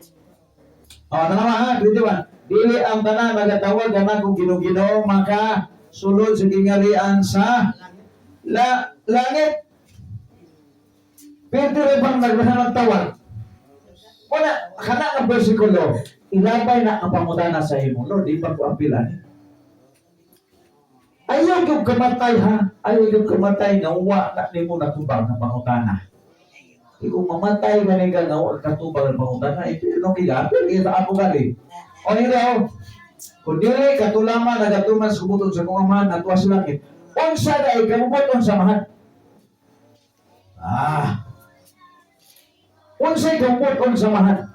O, tanawa ha, di ba? Dili ang tanan nagatawag na kung Ginoo maka sulod sa gingarian sa langit. Pero bang nagtawag? Wala, kana ang bersikulo, ilabay na ang pangutana sa imo. Lord, di pa ko apilan. Ayaw yung kamatay ha, ayaw yung kamatay na uwa na ni mo natubang ng pangutana. Kung mamatay ka nga nga katubang ng pangutana, ito yung kigapil, ito ako gali. O hindi ako, kung dili katulaman nagatuman sa kubuton sa kong amahan at was langit, unsa na ikamubuton sa mahan. Unsa ikamubuton sa mahan.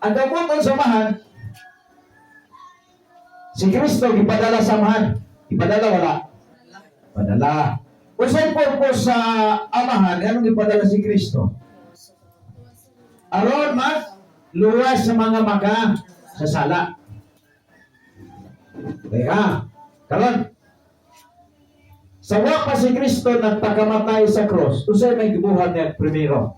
Ang kamubuton sa mahan, si Kristo ipadala sa mahan. Ipadala wala? Padala. Unsa yung purpose sa amahan, anong ipadala si Kristo? Aron luwas sa mga sa sala. Kaya, karon, sawa pa si Kristo nagpakamatay sa cross, usay may gibuhat niya primero.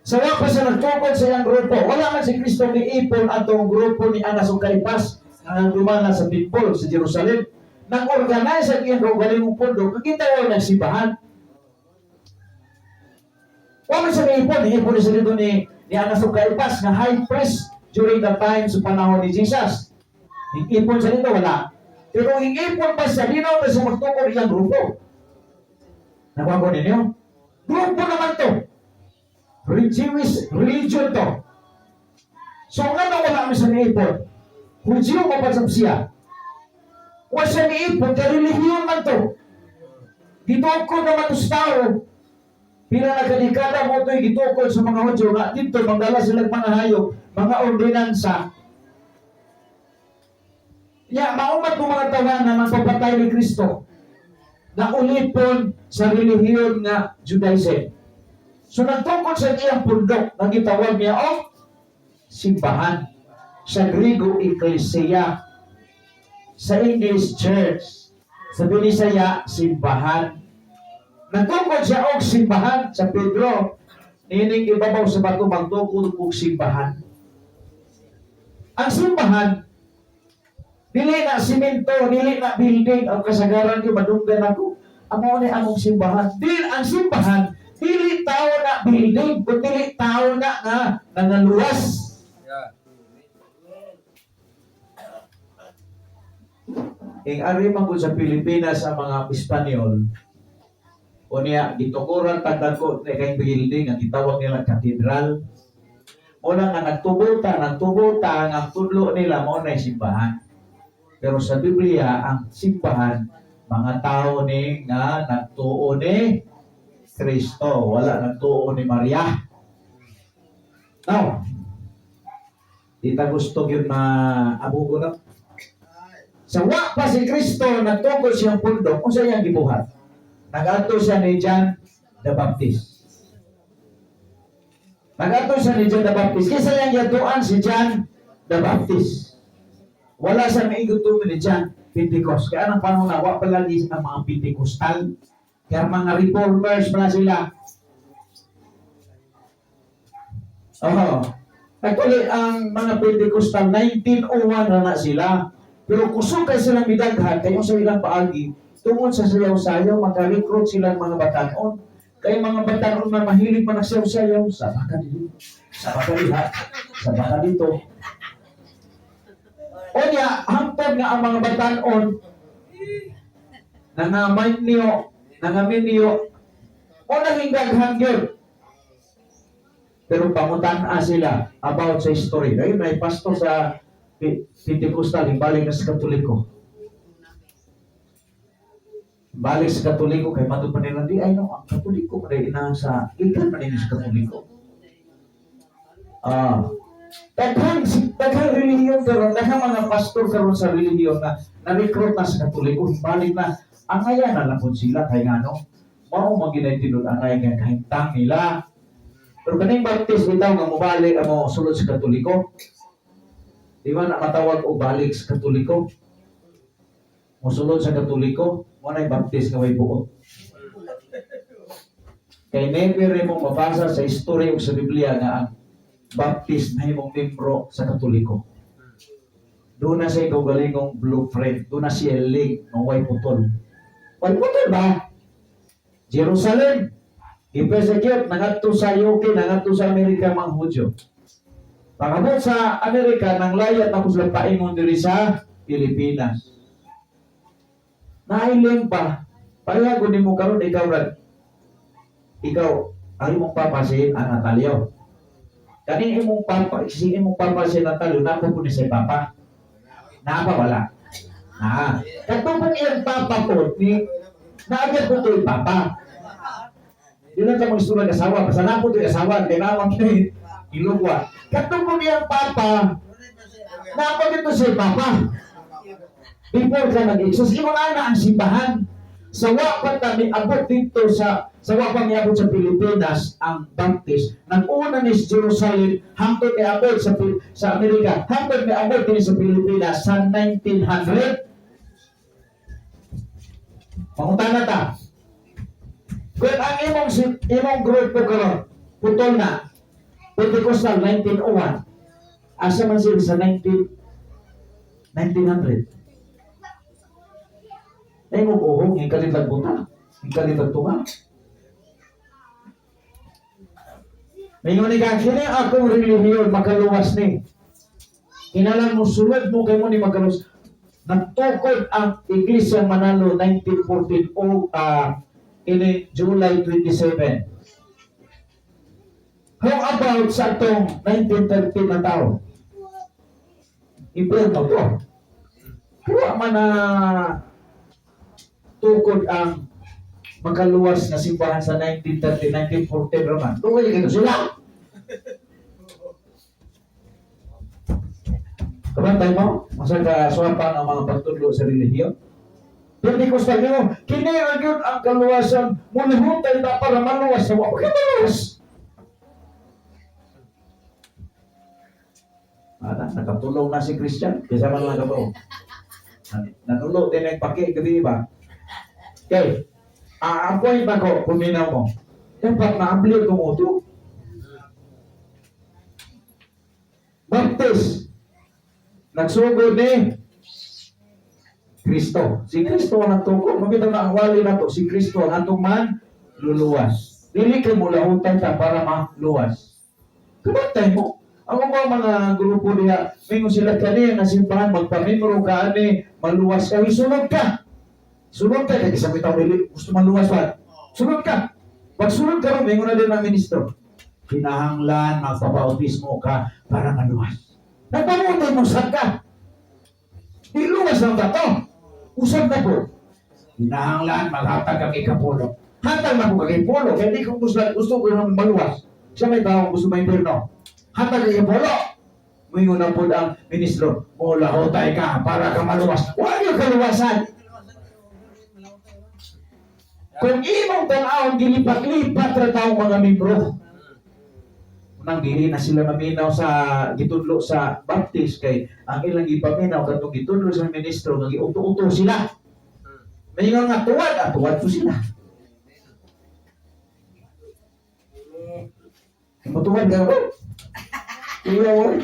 Sawa pa siya nagtukod sa iyang grupo. Wala man si Kristo niipon atong grupo ni Anas ug Caifás na dumana sa temple sa Jerusalem. Nag-organize ang iyang galing pundo. Kakita ko nagsibahan. Wala siya niipon siya dito ni Anas ug Caifás na high priest during the time sa panahon ni Jesus. Hingipon sa dito, wala. Pero hingipon pa siya, di na ba siya magtukod iyang grupo? Nakuha ko ninyo? Grupo naman to. Jewish religion to. So nga na wala mo sa niipon. Kung siyo mapasap siya, wala siya niipon, ka-religion man to. Gitukod naman to sa tao. Pila na kadikada mo ito'y gitukod sa mga Hudyo na dito, magdala silang mga hayop, mga ordinansa. Maumat ko mga tawanan na magpapatay ni Kristo na ulipon sa relihiyon nga Judaism. So nagtukod sa iyang pundok, nagitawag niya simbahan. Sa Griego, Ecclesia. Sa English, church. Sa Binisaya, simbahan. Nagtukod siya og simbahan sa Pedro. Ining ibabaw sa bato magtukod og simbahan. Ang simbahan dili na simento, dili na building ang kasagaran ko madunggan ako. Amo ni among simbahan. Dili ang simbahan dili tao na building, kundi dili tao na nga nangaluwas. Ing ari man po sa Pilipinas ang mga Espanyol, o niya, gitukuran tagdan ko na kayong building, ang gitawag nila katedral. O na nga nagtubuta, ang tudlo nila mo na simbahan. Pero sa Biblia, ang simbahan, mga tao ni nga nagtuo ni Kristo, wala nagtuo ni Maria. Now, di ta gusto yun maabugo na. Sa wa pa si Kristo, nagtungkol siyang pundok, kung saan niyang gibuhat. Nag-ato siya ni John the Baptist. Nag-ato siya ni John the Baptist. Kisa niyang yatuan si John the Baptist. Wala siya maigutumin ni John Pentecost. Kaya anong panahon na, wa palagi ang mga Pentecostal. Kaya mga reformers pala sila. Actually, ang mga Pentecostal, 1901 na sila. Pero kusog kay silang midaghan, kayo sa ilang paagi, tungkol sa sayaw-sayaw, maka-recruit silang mga batanon. Kaya mga batanon na mahilig man nagsayaw-sayaw, sa baka dito, sa baka liha, sa baka dito. O niya, hangtod nga ang mga batanon, nangaminyo, o nahingaghan yun. Pero pangutan sila about sa history. Ngayon, may pastor sa Pentecostal, balik na sa Katoliko. Balik sa Katoliko, kay matod pa nila, di ay no, ang Katoliko, kaya ina sa, ikan pa nila sa Katoliko. Daghang relihiyon karon, daghang mga pastor karon sa relihiyon na na-recruit na sa Katoliko, balik na, ang ngayon na lang sila, kay nga no, mao maginay tinod ang ngayon kahintang nila. Pero kaning Baptist, bitaw nga mubalik, mo sulod sa Katoliko, di ba na matawag o balik sa Katoliko? Musulod sa Katoliko, muna yung Baptist nga may buo. Kay never mo mabasa sa history o sa Biblia nga ang Baptist na himong membro sa Katoliko. Doon na siya galingong blueprint. Doon na siya link ng way putol. Way putol ba? Jerusalem. I-persecute. Nangadto sa UK, nangadto sa Amerika mga Hudyo. Pagabot sa Amerika, nang layat na po sila paingon diri sa Pilipinas. Nailing pa. Parehago ni mo karon ikaw Brad. Ikaw, ang imong papa si Natalio. Kani imong papa, si imong papa si Natalio, napa po ni si papa? Napa wala? Katupang iyang papa po, naagad po ito yung papa. Yun lang sa mga istorya kasawa. Basta na po ito yung kasawa, kaya nawang ilugwa. Katupang iyang papa, napa dito si papa. Before ka nag-exos, imong ana ang simbahan. Sa wapat kami abot dito sa wapat niya abot sa Pilipinas ang Baptist. Nag-una ni sa Jerusalem hangtod ni abot sa Amerika. Hangtod ni abot din sa Pilipinas sa 1900. Pangutana ta. Kung ang imong grupo karon putol na Pentecostal 1901. Asa man sila sa 1900. Ay mo buhong, ikalitag buta, ikalitag tunga. Ngayon ni kini akong relihiyon makaluwas ni. Kinalang mo sulod mo kay mo ni makaluwas. Nagtukod ang Iglesia Manalo 1914 o ini July 27. How about sa itong 1913 na tao? Impyerno to. Kaya man na tukod ang makaluwas na simbahan sa 1930, 1940 naman. Tuloy kayo sila. Kabantay mo, masag suwapang ang mga pagtudlo sa relihiyon. Pentecostal nyo, kinayang yun ang kaluwasan, mulihutay na para maluwas sa wapag maluwas. Nakatulong na si Christian, kaysa man lang kato. Natulog din ang paki, gabi ba? Okay, point ako, puminaw mo. Dapat na-ampliyo itong uto. Baptist, nagsugod ni Kristo. Si Kristo ang nagtuko. Makita na ang wali na to. Si Kristo ang atong man luluwas. Dili ka mo lahutan ta para maluwas. Kabantay mo. Ang mga grupo niya, mingo sila kani nga simbahan magpamimro ka ani maluwas ka. Sunod ka. Sunod ka kay sabi taw dili gusto maluwas pa. Sunod ka. Pag sunod ka ro mingo na din ang ministro. Kinahanglan magpabautismo ka para maluwas. Nagpamuntay mo sad ka. Di luwas lang ba to? Usap na po. Kinahanglan maghatag ka kay Kapulo. Hatag na po kay Polo. Kaya di ko gusto ko naman maluwas. Siya may tao gusto may impirno. Hatag kay Polo. Mingo na po ang ministro. Mula hotay ka para ka maluwas. Huwag yung kaluwasan. Kung imong tanawang gilipat-lipat na taong mga membro. Nang dili na sila maminaw sa gitudlo sa Baptist kay ang ilang ipaminaw katong gitudlo sa ministro nga giuto-uto sila. Mayingon nga tuwad po sila. Mutuwad ka ba? Iyo,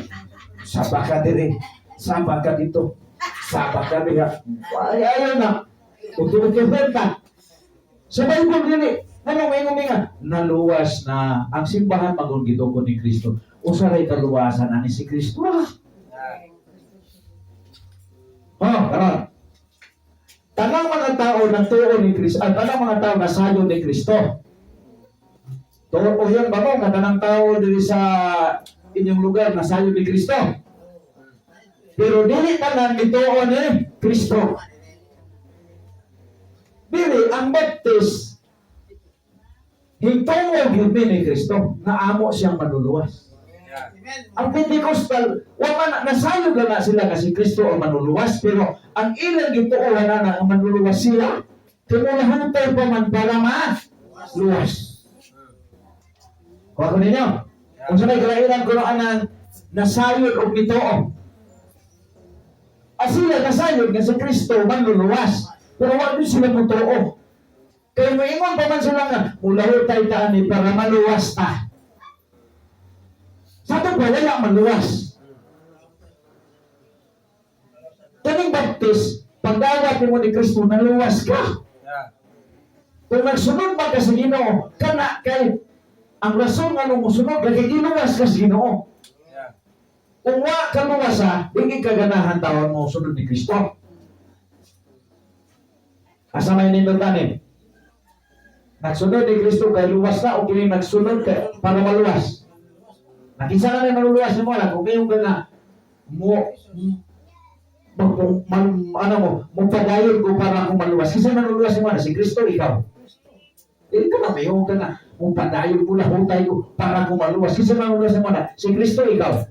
sabak ka diri. Sabak ka dito. Sabak ka diri. Ayaw na. Uto-uto benta. Sa Bible dili. Ano may nga? Naluwas na ang simbahan magun gituko ni Kristo. Usaray kaluwasan ani si Kristo. Karon. Tanang mga tao nagtuo ni Kristo, at tanang mga tao nasayo ni Kristo. Tuo o yan ba mo nga tanang tao diri sa inyong lugar nasayo ni Kristo. Pero dili tanan gituo ni Kristo. Dili ang Baptist hintungog yun ni Kristo na amo siyang manluluwas. Ang Pentecostal, wala nasayo na sila kasi Kristo ang manluluwas, pero ang ilang gituohan na ang manluluwas sila, kinulahan tayo pa man para maluwas. Kuha ko ninyo, kung sa may kalairan ko ang nasayod o gituo. Sila nasayod na si Kristo manluluwas, pero wala sila mutuo. Kaya maingon pa man sila nga, mula tayo taani para maluwas ta. Sa ito ba, wala maluwas. Kaning Baptist, pagdawat mo ni Kristo, naluwas ka. Kung nagsunod man ka sa Ginoo, kana kay ang rason nga nung musunod, kay ginuwas ka sa Ginoo. Kung wa ka luwas ha, hindi ka ganahan tawon mo sunod ni Kristo. Asa may nindot nagsunod ni Kristo kay luwas na o kini nagsunod kay para maluwas. Nakisa na may maluluwas mo lang kung kayong gana mo padayon ko para ako maluwas. Kasi maluluwas mo na si Kristo ikaw. Ito na may yung gana mo padayon ko lahutay ko para ako maluwas. Kasi maluluwas mo na si Kristo ikaw.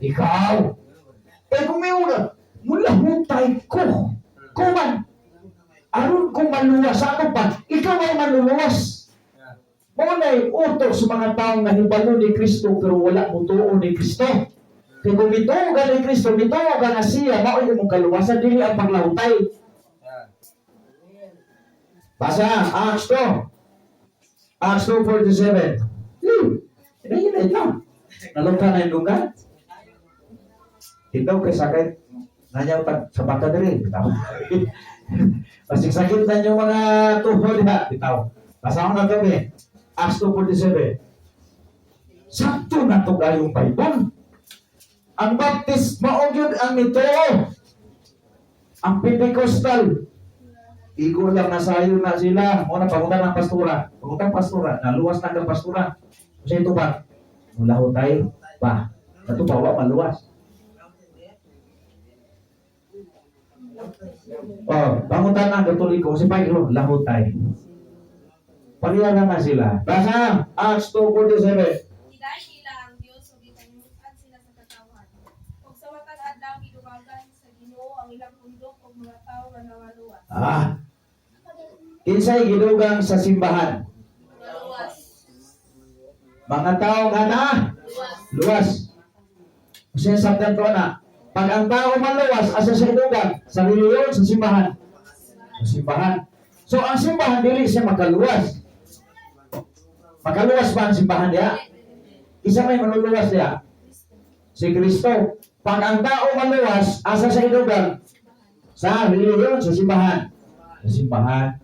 Ikaw. Eh kung may una mula hutay ko kuman aron kung maluwas ako pa, ikaw ay maluluwas. Muna'y utok sa mga taong nahibalo ni Kristo pero wala mo tuo ni Kristo. Kaya kung mituo ka ni Kristo, mituo ka na siya, maoy mong kaluwasan, dili ang paglahutay. Basa, Acts 2. Acts 2:47. Hinay ka. Nalungka na yung lugar. Hindaw kay sakit. Nanyaw sa bata diri. Pasig sakit na yung mga tuhod ha. Bitaw. Basa ko na ito Acts 2:47. Sakto na ito yung Bible. Ang Baptist, maogyod ang nito. Ang Pentecostal, igo lang nasayo na sila. Muna pangutan ng pastura. Pangutan pastura. Naluwas na ng pastura. Kasi ito ba? Mula tayo pa. Ito bawa maluwas. Pangutan ng Katoliko. Kasi pagkilo, lahutay. Pagyalan na sila. Basa, Acts 2:47. Iday nila ang Diyos o gitanimutan sila sa katawan. Kung sa matag adlaw gidumagan sa Ginoo ang ilang pundok o mga tao nga nangaluwas. Kinsay gidugang sa simbahan? Nangaluwas. Mga tao nga na luwas. Kasi sabdan ko na, pag ang tao maluwas, asa sa idugang? Sa reliyon, sa simbahan. Sa simbahan. So ang simbahan dili siya makaluwas. Makaluwas ba ang simbahan niya? Isa may manuluwas niya. Si Kristo. Pag ang tao maluwas, asa sa inugang? Sa reliyon, sa simbahan. Sa simbahan.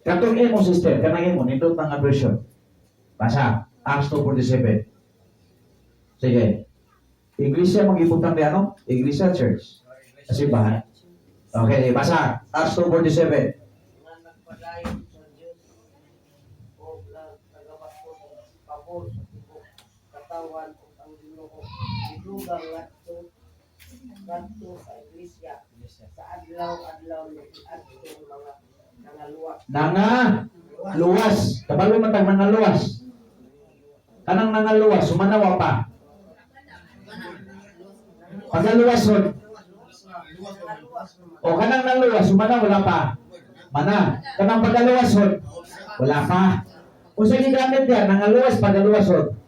Katong imo sister, kanang imo, nindot ng version. Basa, Acts 2:47. Sige. Iglesia mag-ibutang di ano? Iglesia Church. Sa simbahan. Okay, basa. Acts 2:47. Nga nagpadayon sa Diyos o nagtagawas ko sa pabor sa tibok katawan o ang Ginoo idugang ngadto sa iglesia sa adlaw-adlaw ni adto mga nangaluwa Luwas. Kabalo man tag nangaluwas. Kanang nangaluwas, sumanawa pa. Pagaluwason. O kanang nangaluwas, sumanawa wala pa. Mana. Kanang pagaluwason, wala pa. Kung sa gigamit yan, nangaluwas, pagaluwason.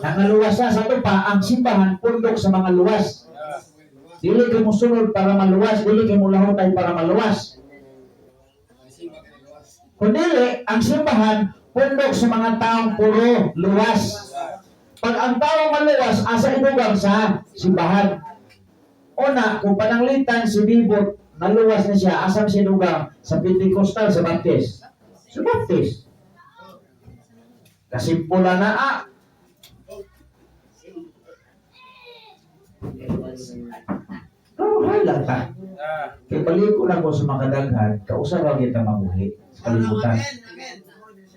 Nangaluwas na, sa ito pa, ang simbahan, pundok sa mga luwas. Dili kayo mo sunod para maluwas, dili kayo mo lahotay para maluwas. Kundi ang simbahan, pundok sa mga taong puro luwas. Pag ang tao maluwas, asa idugang sa simbahan. Una, kung pananglitan si Bibot, naluwas na siya, asam si idugang sa Pentecostal, sa Baptist. Sa Baptist. Kasimpula na Pero halang ta. Kaya balik ko lang ko sa mga kadaghan, kausara kita mabuhi sa kalibutan.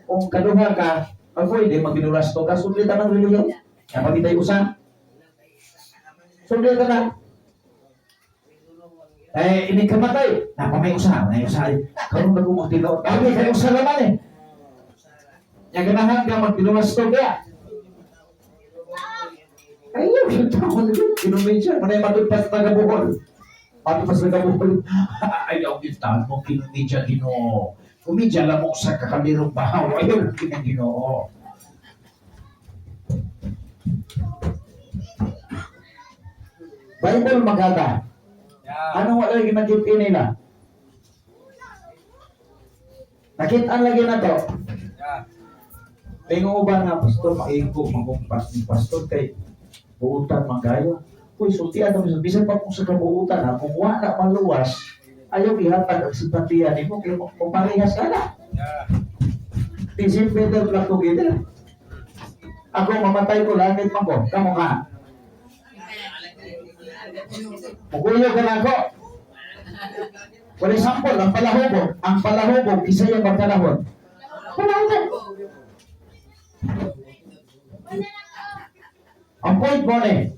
Kung kaduha ka, pwede magbinulas to ka, sundin ka ng reliyon. Kaya pagitay usan. Sundin ka na. Ini kamatay. Napamay usaha. Karong na kumagtinaw. Kaya kayo usaha naman eh. Yang ganahan ka magbinulas to kaya. Ayaw, yung tao nila. Kinumin siya. Manay matulpas na gabuhol. Matulpas na gabuhol. Ayaw, yung tao mo. Kinumin siya, Ginoo. Kumidya lang mo sa kakabirong bahaw. Ayaw, kinang Ginoo. Bible magata. Anong wala yung ginagipin nila? Nakitaan lagi na to. Tingo ba nga, pastor, maingko, magumpas ni pastor kay buutan magayo. Uy, sultian naman, bisan pa kung sa kabuutan, ha, kung wala maluwas, ayaw ihatag ang simpatiya ni mo, kaya kung parehas ka na. Tisip Peter Black together. Ako, mamatay ko, langit man ko, kamo ka. Mukuyo ka na ako. For example, ang palahubog, isa yung magkalahon. Palahubog. Ang point mo eh,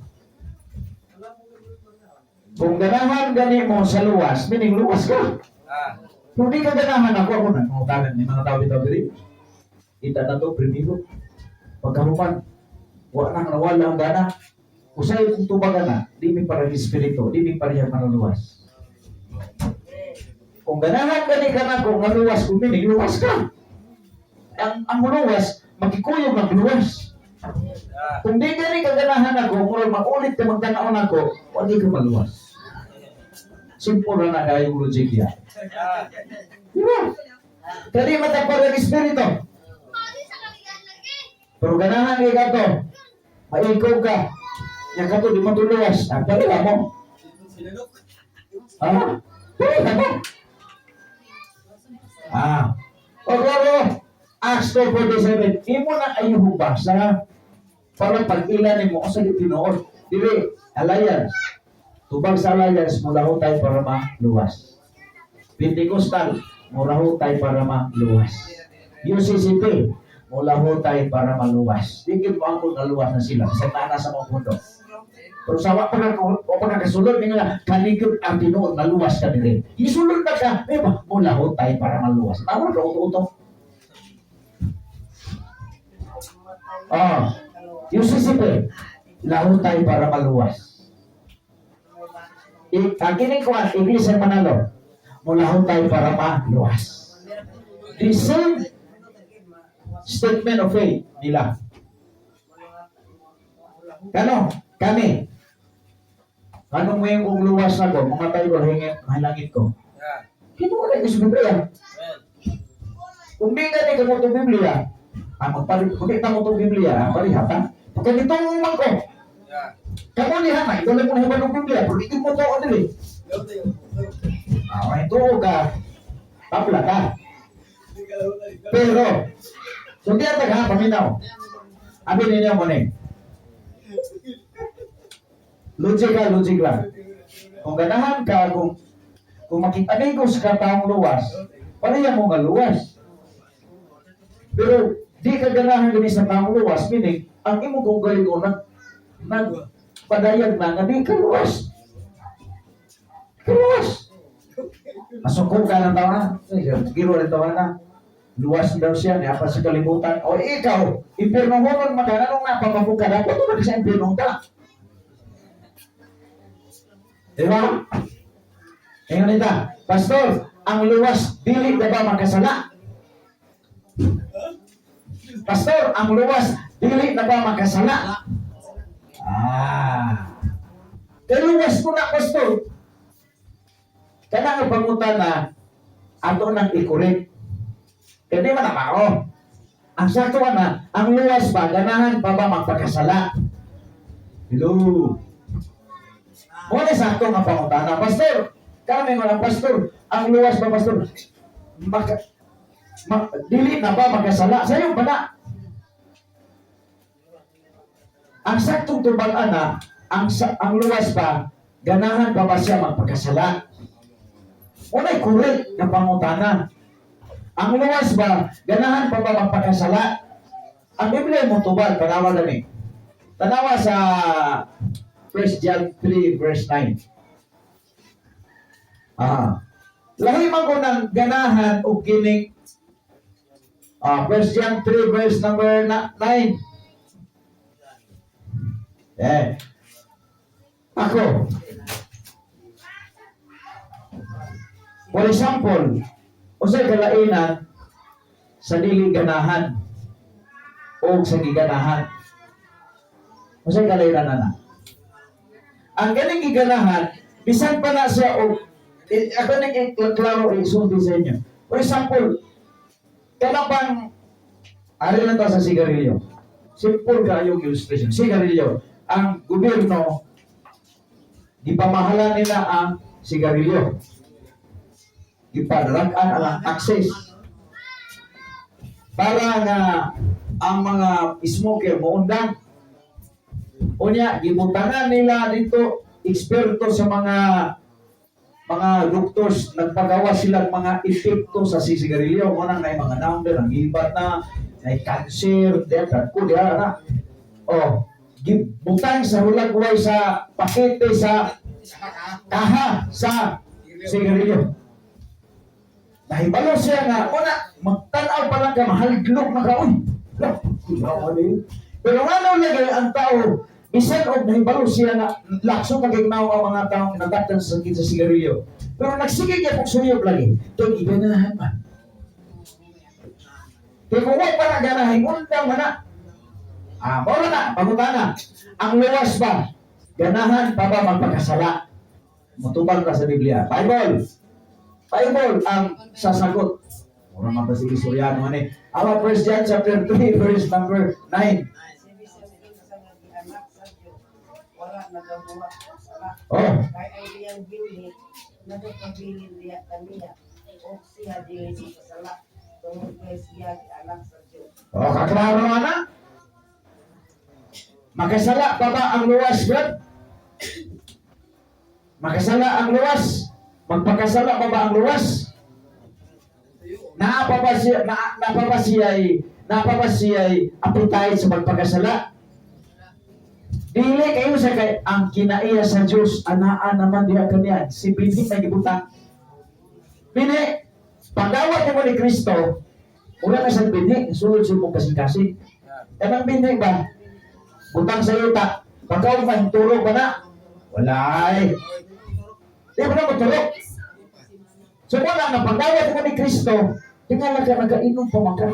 kung ganahan gani mo sa luwas, meaning luwas ka. Kung di ka ganahan ako na, mga talan ni mga tao dito, kita na to, primero. Pagkaruman, wala ang gana. Usay kung tubagan na, di may parang espiritu, di may parang manuluwas. Kung ganahan gani ka na, kung naluwas, kung meaning luwas ka. Ang luwas, magkikuyog ng luwas. Kung di gani kaganahan ako, kung makulit ka magtanaon ako, wali ka maluwas. Simple na kayong logic yan. Diba? Kali matapar ng espiritu. Pero ganahan kay kato, maikaw ka, yung kato di matuluwas, ang pala mo. Pala mo. Pagkaro, Acts 2:47, imo na ayo hubasa para pag-ilan mo sa Ginoo. Dili, alliance. Tubag sa alliance, mulaho tayo para maluwas. Pentecostal, mulaho tayo para maluwas. UCCP, mulaho tayo para maluwas. Dikit mo ang naluwas na sila, kasi nasa mga mundo. Pero sawa pa na, o pa nakasulod nila, kanigod ang tinuod, maluwas ka nila. Isulod na ka, mulaho tayo para maluwas. Tawag ka, uto-uto. UCCP, laho tayo para maluwas. Ang kinikuha, Iglesia Manalo, mulahon tayo para maluwas. The same statement of faith nila. Kami. Anong may kung luwas na ko, mamatay ko, mahilangit ko. Kinuha na yung Biblia. Kung di ka ni kamuto Biblia, Ang magpalit, kung kita mo itong Biblia, parihata. Kung itong umang ko, kamu ni Hana, ito lang mo na hiban ng Biblia, pero hindi mo ito o dili. May ito ka, tapla ka. Pero, so di ata ka, paminaw. Abi ninyo mo ni. Logic lang. Kung ganahan ka, kung makita-negos ka taong luwas, pareha mo nga luwas. Pero, di ka ganahan gani sa taong luwas, meaning, ang imo kong galing nagpadayag na nga di ka luwas. Luwas. Masukong ka ng tawanan. Giro ng tawanan. Luwas daw siya, niya pa sa kalibutan. O ikaw, impyerno mo nun magananong napapapong ka na, kung ba sa impyerno ka? Diba? Ngayon nita, Pastor, ang luwas, dili na ba makasala? Pastor, ang luwas, dili na ba makasala? Kaya luwas ko na, Pastor. Kaya nga pangutan na, ato nang ikorek. Kaya di man ako. Ang sakto na, ang luwas ba, ganahan pa ba magpakasala? Hello. Muna sakto nga pangutan na, Pastor. Kami nga Pastor, ang luwas ba, Pastor? Dili na ba magkasala? Sa'yo ba na? Ang saktong tubalan na, ang luwas ba, ganahan pa ba siya magpagkasala? Una'y correct na pangutana. Ang luwas ba, ganahan pa ba magpagkasala? Ang Biblia mo tubal, tanawa gani. Tanawa sa 1 John 3 verse 9. Lahi man ko ng ganahan o kining 1 John 3 verse number 9. Ako. For example, usay kalainan sa dili ganahan o sa giganahan. Usay kalainan na. Ang ganing giganahan, bisan pa na siya o ako nag-klaro isulti sa inyo. For example, kalapang ari lang ta sa sigarilyo. Simple kayong illustration. Sigarilyo. Ang gobyerno, ipamahalan nila ang sigarilyo. Ipadarakan ang access. Para nga ang mga smoker muundang. Unya, gibutangan nila dito eksperto sa mga doctors, nagpagawa silang mga epekto sa sigarilyo. Munang na mga number, ang ibat na, may cancer, death, kuya na. Gibutang sa hulagway sa pakete sa kaha sa sigarilyo. Nahibalo siya nga, magtanaw pa lang ka, mahalglog na ka, pero ano lagi ang tao, bisan o nahibalo siya nga, lakso kagignaw ang mga taong nagatang sa sakit sa sigarilyo. Pero nagsigig niya kung suyog lagi, ito iganahan man. Kaya kung huwag pa na ganahin, undang mana. Mora na, pagutana, ang luwas ba, ganahan pa ba magpakasala? Matubang ka sa Biblia. Bible ang sasagot. Mura man ba sige Suryano man eh. Awa 1 John chapter 3 verse number 9. Anak sa Diyos, wala nagabuha sa sala. Kaya ay liyang bili, nagpabilin niya kaniya, o siya dili sa sala, tungkol kay siya anak sa Diyos. Kaklaro na? Makasala pa ba ang luwas, God? Makasala ang luwas? Magpakasala pa ba ang luwas? Napapa siya appetite sa magpakasala? Dili kayo sa kay ang kinaiya sa Diyos, anaan naman diha kaniya, si Bini may gibutang. Bini, pagawat mo ni Kristo, wala na sa Bini, sulod siya mong kasing-kasing. Kanang Bini ba? Butang sa yuta, pagkaw ba, tulog ba na? Walay. Di ba na matulog? So wala na, pagdawat mo ni Kristo, tingnan ka nagkainom pa maka.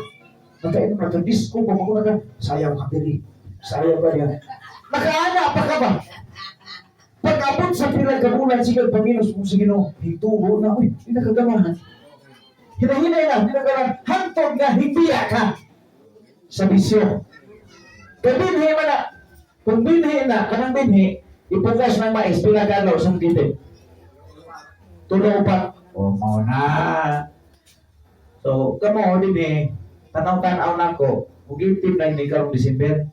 Nagkainom, nagka-disco pa maka. Sayaw ka pili. Sayaw ka yan. Nakaana pa ka ba? Pag-abot sa pilang kabulan, sigal Panginoon kung sige no, hitubo na, uy, hindi nakagamahan. Hinahinay na, hindi nakagamahan. Hantog na, himbiya ka. sa bisyo. Kaya binhi man na. Kung binhi na, kanang binhi, ipugas ng mais, pinagalaw sa gitid. Tulo pa. O, mao na. So, kamo din eh, tanaw-tanaw na ko, ugitid na hindi karong December.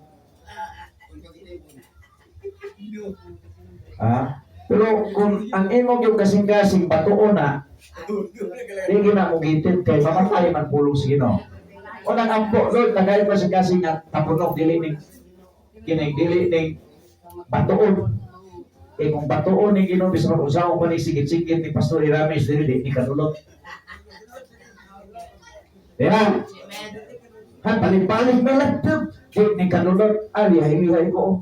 Pero kung ang imong yung kasing-kasing patuon na, hindi na mo gitid kay mamatay man pulong sa Ginoo. O nang-ampo, Lord, tagay pa kasing-kasing nga tapunok, dili ning patuon. Eh kung patuon ni Ginoo, bisa mag-usaw pa ni sigit-sigit ni Pastor Iramis, dili ni kadulot. Diba? Han, paling-paling may laptop. Di ni kadulot, alihay ko.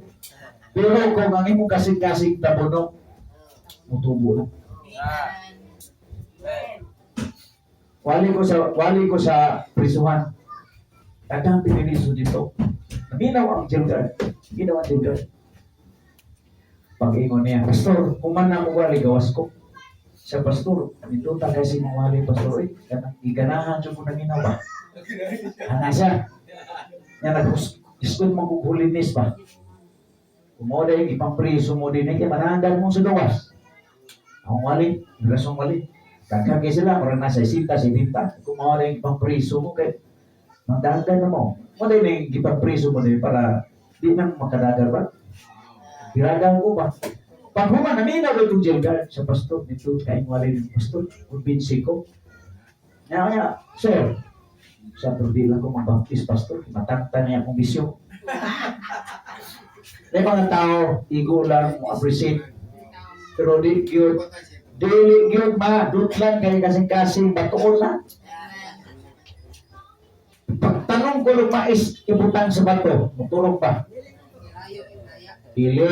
Pero kung ang imong kasing-kasing tapunok, mutubo na. Wali ko sa prisuhan. Kadang piniliso dito. Ginaw ang jail guard. Pag-ingon niya, Pastor, kuman na mo wali, gawas ko. Sa Pastor, ito tagay si mong wali, Pastor. Iganahan siya ko na ginawa. Hana siya. Yan, nag-iskod magkukulinis pa. Kumoda yung ipang priso mo din, kaya manandan mo sa gawas. Ang wali, rasong wali. Kagkagay sila, parang nasa isita, kumoda yung ipang priso mo, kaya mandandan na mo. Wala yung ipang priso mo din para di nang makadagar ba? Biragan ko ba? Pag human, naminaw na itong jail guard sa Pastor, nito kain wali ng Pastor, kumbinsi ko. Kaya, Sir, sa di lang ko mabaptis, Pastor, matangta niya akong bisyo. May mga tao, igo lang, appreciate. Pero di yun ma, dutlan kayo kasing-kasing, batuon na. Pagtanong ko lumais, ibutang sa bato, matulog pa. Dili.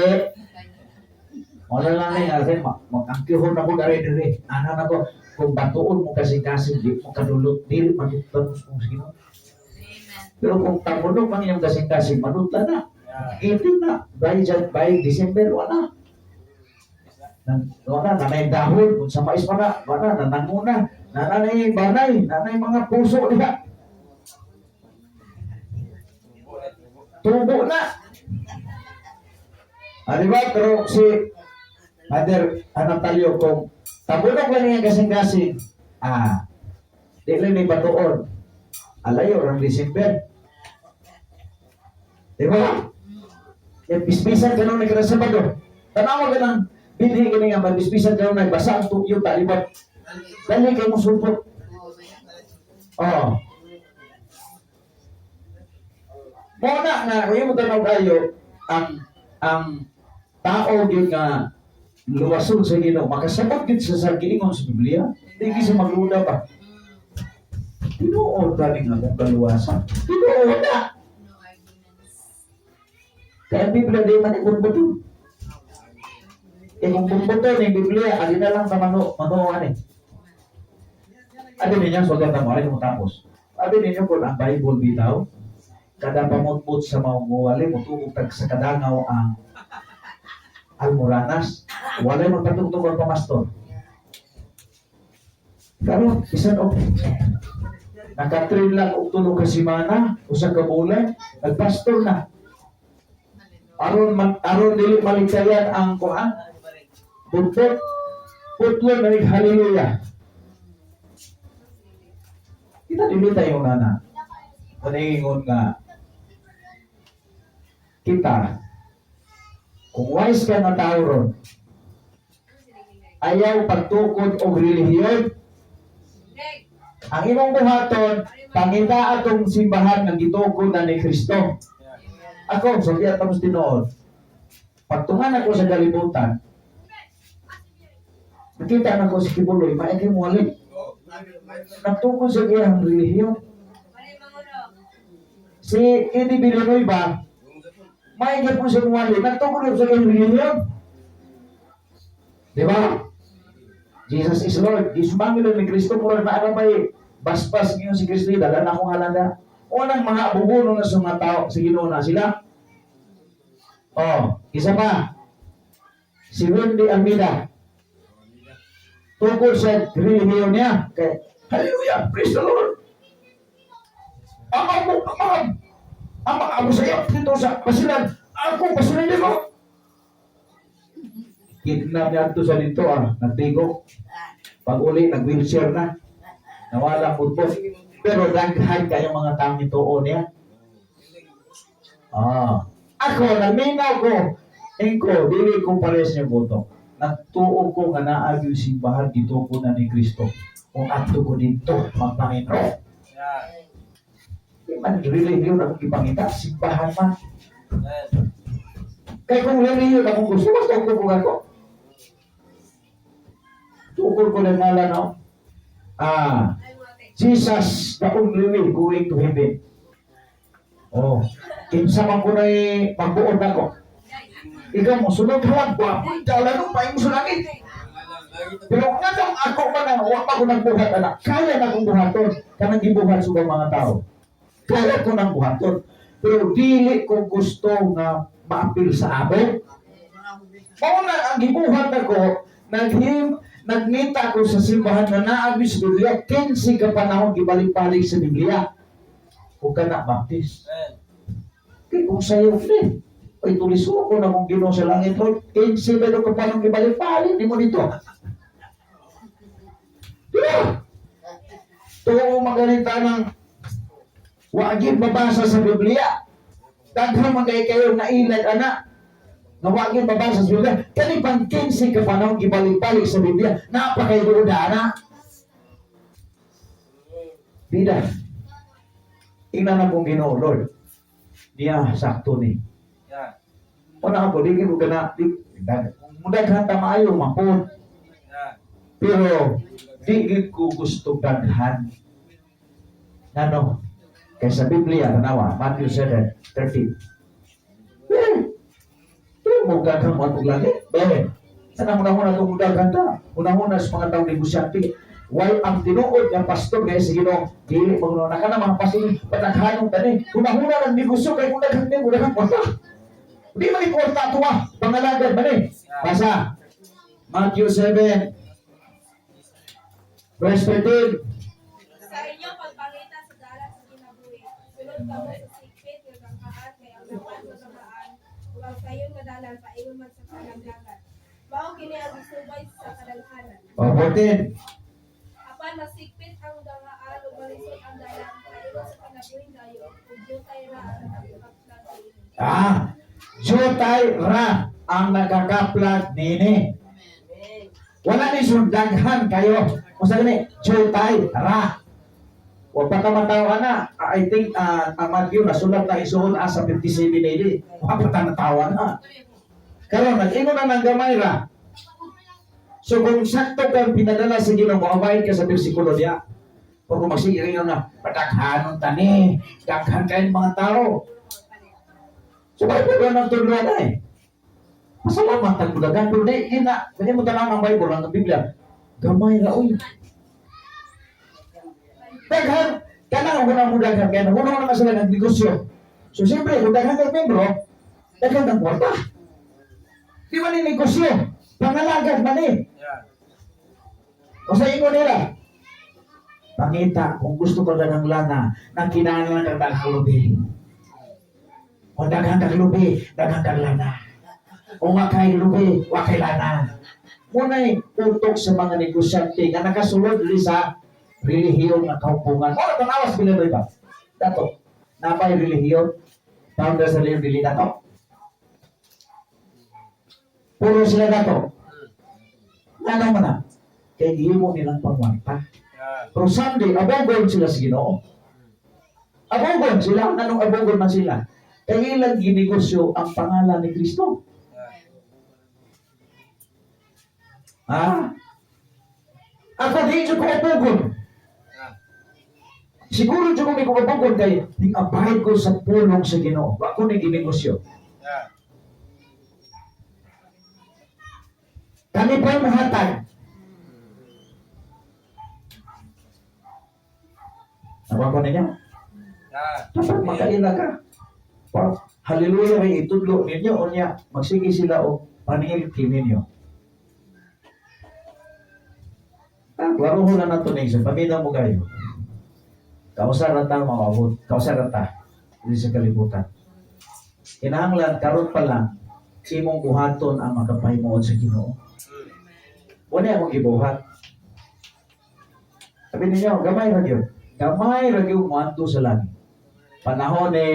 Wala lang na yun, mag-angkihon ako dari-dari. Ano na ko, kung batuon mo kasing-kasing, di mo kadulot, dili, manutlan mo sa Ginoo. Pero kung tamunong man yung kasing-kasing, manutlan na. Itin na. By December, wala. Nanay dahon, kung sa mais wala, nananguna. Nanay banay, nanay mga puso niya. Tubo na. Diba? Pero si Mother Anatalio, kung tabunong lang yung kasing-kasing, di lang may batuon. Alayo, orang December. Diba? Yung pispisan ka nung nagkasabado. Tanawa ka ng binhi ka nga, magpispisan ka nung nagbasa ang tukyo, talibot. Dali kayo mo sulpot. Muna na, kung yung tanaw kayo, ang tao yun nga luwason sa Ginoo, makasabot din sa giingon sa Biblia, hindi sa magluda pa. Tinuod ka rin akong kaluwasan. Tinuod na. Kaya ang Biblia di man ibumbuto. Kaya kung bumbuto ng Biblia, alin na lang sa manuwan eh. Adi ninyo, sugat na mo, alin mo tapos. Adi ninyo kung ang Bible bitaw, kada pamutmut sa maunguwali, mutugtag sa kadangaw ang almoranas. Walay magpatugtog ang pamastor. Pero, isan o, nakatrain lang o tulog ka simana, o sa kabulan, nagpastor na. Aron dili maligsayan ang kuhan. Putlon na hallelujah. Kita dili tayo nana. Paningon nga kita kung wise ka nga tao ron, ayaw pagtukod og relihiyon. Ang imong buhaton, pangita atong simbahan nga gitukod na ni Kristo. Ako, sabi at tapos tinood, pagtungan ako sa kalibutan, nakita na ko si Kibuloy, maikay mo alin. Nagtukod sa iyang relihiyon. Si Eddie Villanueva ba, maikay po sa muwali, nagtukod sa iyang relihiyon. Diba? Jesus is Lord. Gisumangin na ni Kristo, mula na ano ba'y baspas ngayon si Kristo, dala na akong halanda. Unang mga abubuno na sa mga tao, sa Ginoo na sila. Isa pa. Si Wendy Almeida. Tungkol sa relihiyon niya. Hallelujah! Praise the Lord! Amam mo! Amam! amo sa iyo dito sa pasilan. Ako pasilan dito. Kidnap niya ito sa dito nagtigo. Pag uli, nag-wheelchair na. Nawala po po. Pero daghan kayong mga taong ituon niya. Ako, naminaw ko. Engko, dili ko pares niya boto. Nagtuo ko nga naag yung simbahan dito ko na ni Kristo. Kung ato ko dito, magpanginoon. Di man, religion akong ipangita, simbahan man. Kaya kung religion akong gusto, mas tukol ko ako. Tukol ko na nala, no? Jesus, the only way going to heaven. Kinsa man ko na'y pagbuod ako. Ikaw mo, sunod halang ko. Dala nung paing mo sa langit. Pero nga daw ako man na, huwag pa ko nagbuhat, anak. Kaya na kong buhaton. Kanang gibuhat sa mga tao. Kaya ko nang buhaton. Pero dili ko gusto nga maapil sa abo. Mauna ang gibuhat ako, nagnita ko sa simbahan na naagwi sa Biblia, 15 ka panahon gibalik-balik sa Biblia. Huwag ka na baptist. Kaya kung sa'yo din, ay tulis ko na kung Ginoo sa langit, 15 ka panahon gibalik-balik, di mo dito. Diba? Ito magalita ng wagin babasa sa Biblia. Daghang magay kayo na ilad, anak. Nawagin babasa sa Biblia. Kani pang 15 ka panahon gibalik-balik sa Biblia. Napakaiduda, anak. Bida. Ingnan akong Ginoo, Lord. Niya, sakto ni. Una ako, di ko gana, mudaghan maayo, mapun. Pero, di ko gusto daghan. Ano? Kaya sa Biblia, tanawa, Matthew 7:13. Mo gagang mo atong langit. Sana muna-muna itong daghan ta. Muna-muna sa mga taong negosyante. While ang tinuod ng pastor kaya si Ginoo, dili maguna ka na mga pastor, pataghanong tani. Muna-muna ng negosyo kaya kung daghan din, muna kang kwarta. Hindi man ikwarta ito pangalagad man eh. Basa. Matthew 7 verse 13. Sa inyo pagpangita sa dalan sa kinabuhi. Sulod ka mo sa sikpit ng kangkaan kay ang dapat magamaan. Huwag kayo nadalan paingon man sa kalanggangan. Mao kini ang isubay sa kadaghanan. 14. Apan masikpit ang dangaan ug malisod ang dalan paingon sa kinabuhi dayo ug jutay ra ang nakakaplag. Jutay ra ang nakakaplag nini. Wala ni sundaghan kayo. Kung sa gani, jutay ra. Huwag pa ka matawa na. I think ang Matthew nasulat na isuon sa 57 AD. Huwag pa ka natawa na. Karon nag-ingon na ng gamay ra. So kung sakto kang pinadala sa Ginoo, maabay ka sa bersikulo diya. Kung magsigiri yun na, pataghanon tani, daghan kayo mga tao. So Bible lang ang tulungan na eh. Masalamat ang bulagan. Pero di na, hindi mo talang ang Bible, ang Biblia. Gamay ra, uy. Daghan, kanang unang daghan, kaya unang naman sila ng negosyo. So siyempre, kung daghan kang membro, daghan ng kwarta. Di man ni negosyo, pangalagad man eh. O sa ingo nila, pangita, kung gusto ko ng lana, nang kinahanglan ng daghang lubi. Kung daghang kang lubi, daghang kang lana. Kung wakay lubi, wakay lana. Muna'y utok sa mga negosyante na nakasulod sa relihiyon na kaupungan. Ano itong awas bilin ba? Dato, napay relihiyon, founder sa relihiyon dato. Puro sila dato. Ano man na? Kaya mo nilang pangwanta. Pero Sunday, abogol sila sa Ginoo. Abogol sila. Anong abogol man sila? Kaya ilang ginegosyo ang pangalan ni Kristo. Ako di ko abogol. Siguro dyan ko may abogol kaya abahid ko sa pulong sa Ginoo. Ako na ginegosyo. Kami po yung mahatag. Nawa ko ninyo? Dapat makaila ka. Hallelujah, may itudlo ninyo o niya. Magsige sila o panilki ninyo. Klaro ho na nato na isa. Pamina mo kayo. Kausaran ta, mawabot. Kausaran ta. Hindi sa kalibutan. Kinahanglan karon pa lang imong buhaton ang makapahimuot sa Ginoo. Wala akong gibuhat. Sabi ninyo, gamay ra gyud. Gamay ra gyud moadto sa langit. Panahon ni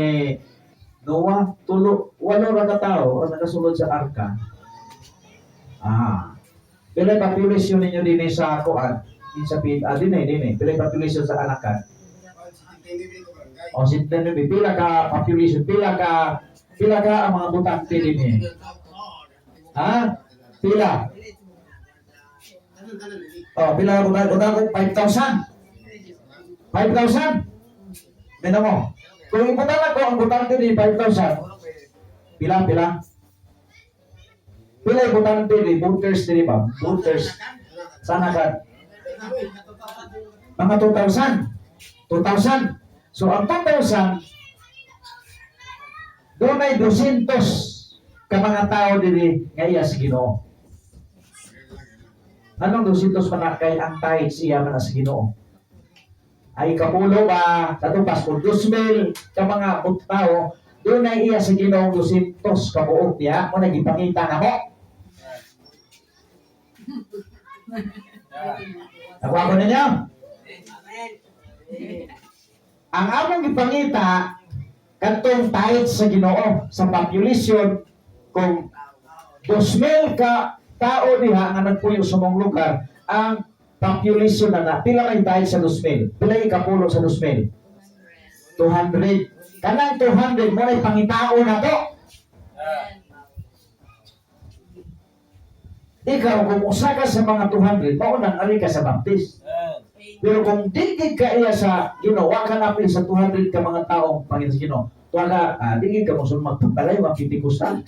Noah, walo ra ka tawo ang nakasulod sa arka. Pila population ninyo din sa kuan? Sa dinay. Pila population sa Anakan? O si pila ka population, pila ka ang mga butante din eh. Ha? Pila? Oh, pila ka butante? 5,000? 5,000? Mena mo. Kung iputan ko ang butante din 5,000, pila? Pila yung butante din, voters din ba? Voters. Sana ka? Mga 2,000. 2,000. So ang 2,000, doon ay 200 ka mga tao din nga iya sa Ginoo. Anong 200 pa kay ang tithes iya man sa Ginoo? Ay kapulo ba katupas kung 2,000 ka mga tao, doon ay iya sa Ginoo 200 ka buok niya mo nagipakita na mo. Nakuha ko ninyo? Ang among ipangita kantong tithes sa Ginoo sa population kung 2,000 ka tao diha nga nagpuyo sa mong lugar, ang population na pila kay tithes sa 2,000? Pila ikapulo sa 2,000? 200. Kanang 200 mo ay pangitao na to. Ikaw kung usa ka sa mga 200, maunang ari ka sa baptist. Pero kung digig ka iya sa Ginoo, wa ka napil sa 200 ka mga taong Panginoon sa Ginoo, tuwa ka, digig ka mo sa magpapalay, mapitikusan.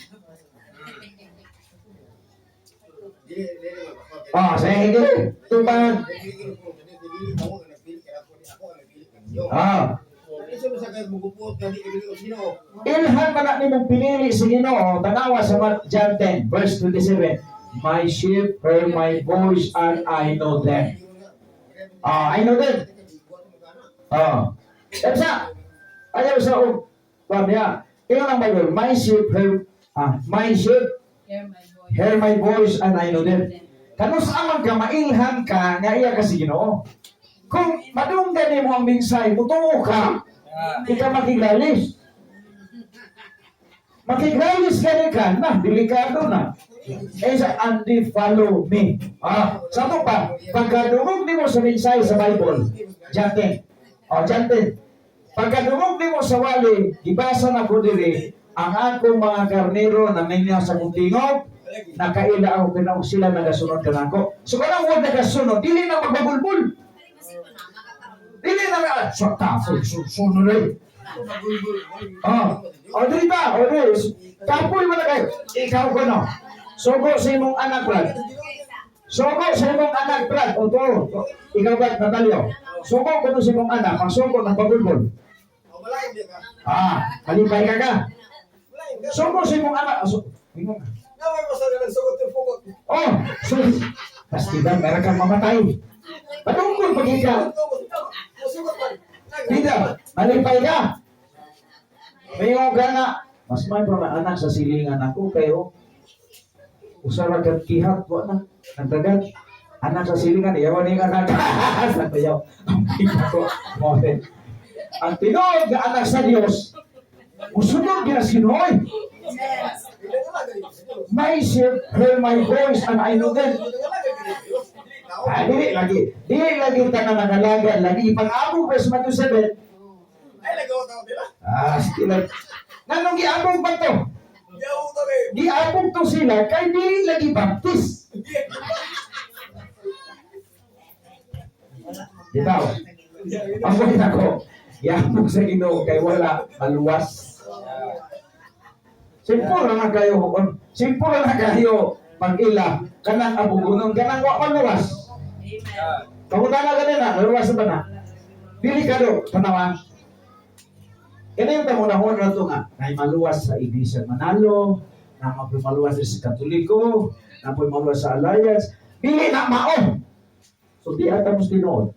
Saya higit. Tupad. Ilhan man na nimong pinili sa Ginoo, tanawa sa John 10, verse 27. My sheep hear my voice and I know them. I know them. Sa ayaw sa pamya. Ingon ang Bible, my sheep hear my voice and I know them. Kanus amang ka mailhan ka nga iya kasi Ginoo. Kung madunggan mo ang minsay, mutuo ka. Di ka makigralis. Makigralis ka na, delikado na. Andi follow me. Sa ito pa, pagkadungog mo sa minsay sa Bible, John 10. John 10. Pagkadungog mo sa wali, ibasa na ko diri, ang akong mga karnero na ninyo sa kuntingog, nakaila ako pinag sila nagasunod ka na ako. So kanang huwag nagasunod, dili na magbabulbul. Dili na sunod rin. Dili ba? Kapoy mo na kayo. Ikaw ko no. Sogo sa imong anak, Brad. Sogo sa imong anak, Brad. Ikaw ba, Natalio? Sogo ko no sa imong anak. Ang sogo ng babulbul. Malipay ka. Sogo sa imong anak. Pastigan, meron kang mamatay. Patungkol pag ikaw. Tidak, malipay ka. May mga gana. Mas may anak sa silingan ako kayo. Usara ka kihat ko na. Nagdagan. Anak sa silingan. Iyawan yung anak. Nagdayaw. Ang tinood na anak sa Diyos. Usunod niya sinoy. My sheep hear my voice and I know them. Dili lagi tanan nangalaga lagi pang-abog verse 7. Sila. Nanong giabog ba to? Giabog to sila kay dili lagi baptist. Ditaw. Ako. Giabog sa Ginoo kay wala maluwas. Simple lang kayo pag-ila kanang abugunon kanang wa maluwas. Pagutana ganina, maluwas ba na? Delikado tanawan. Kaya yung tamunahon na ito nga, na maluwas sa Iglesia Manalo, na maluwas sa Katoliko, na maluwas sa Alliance, pili na mao. So di ata mos tinood.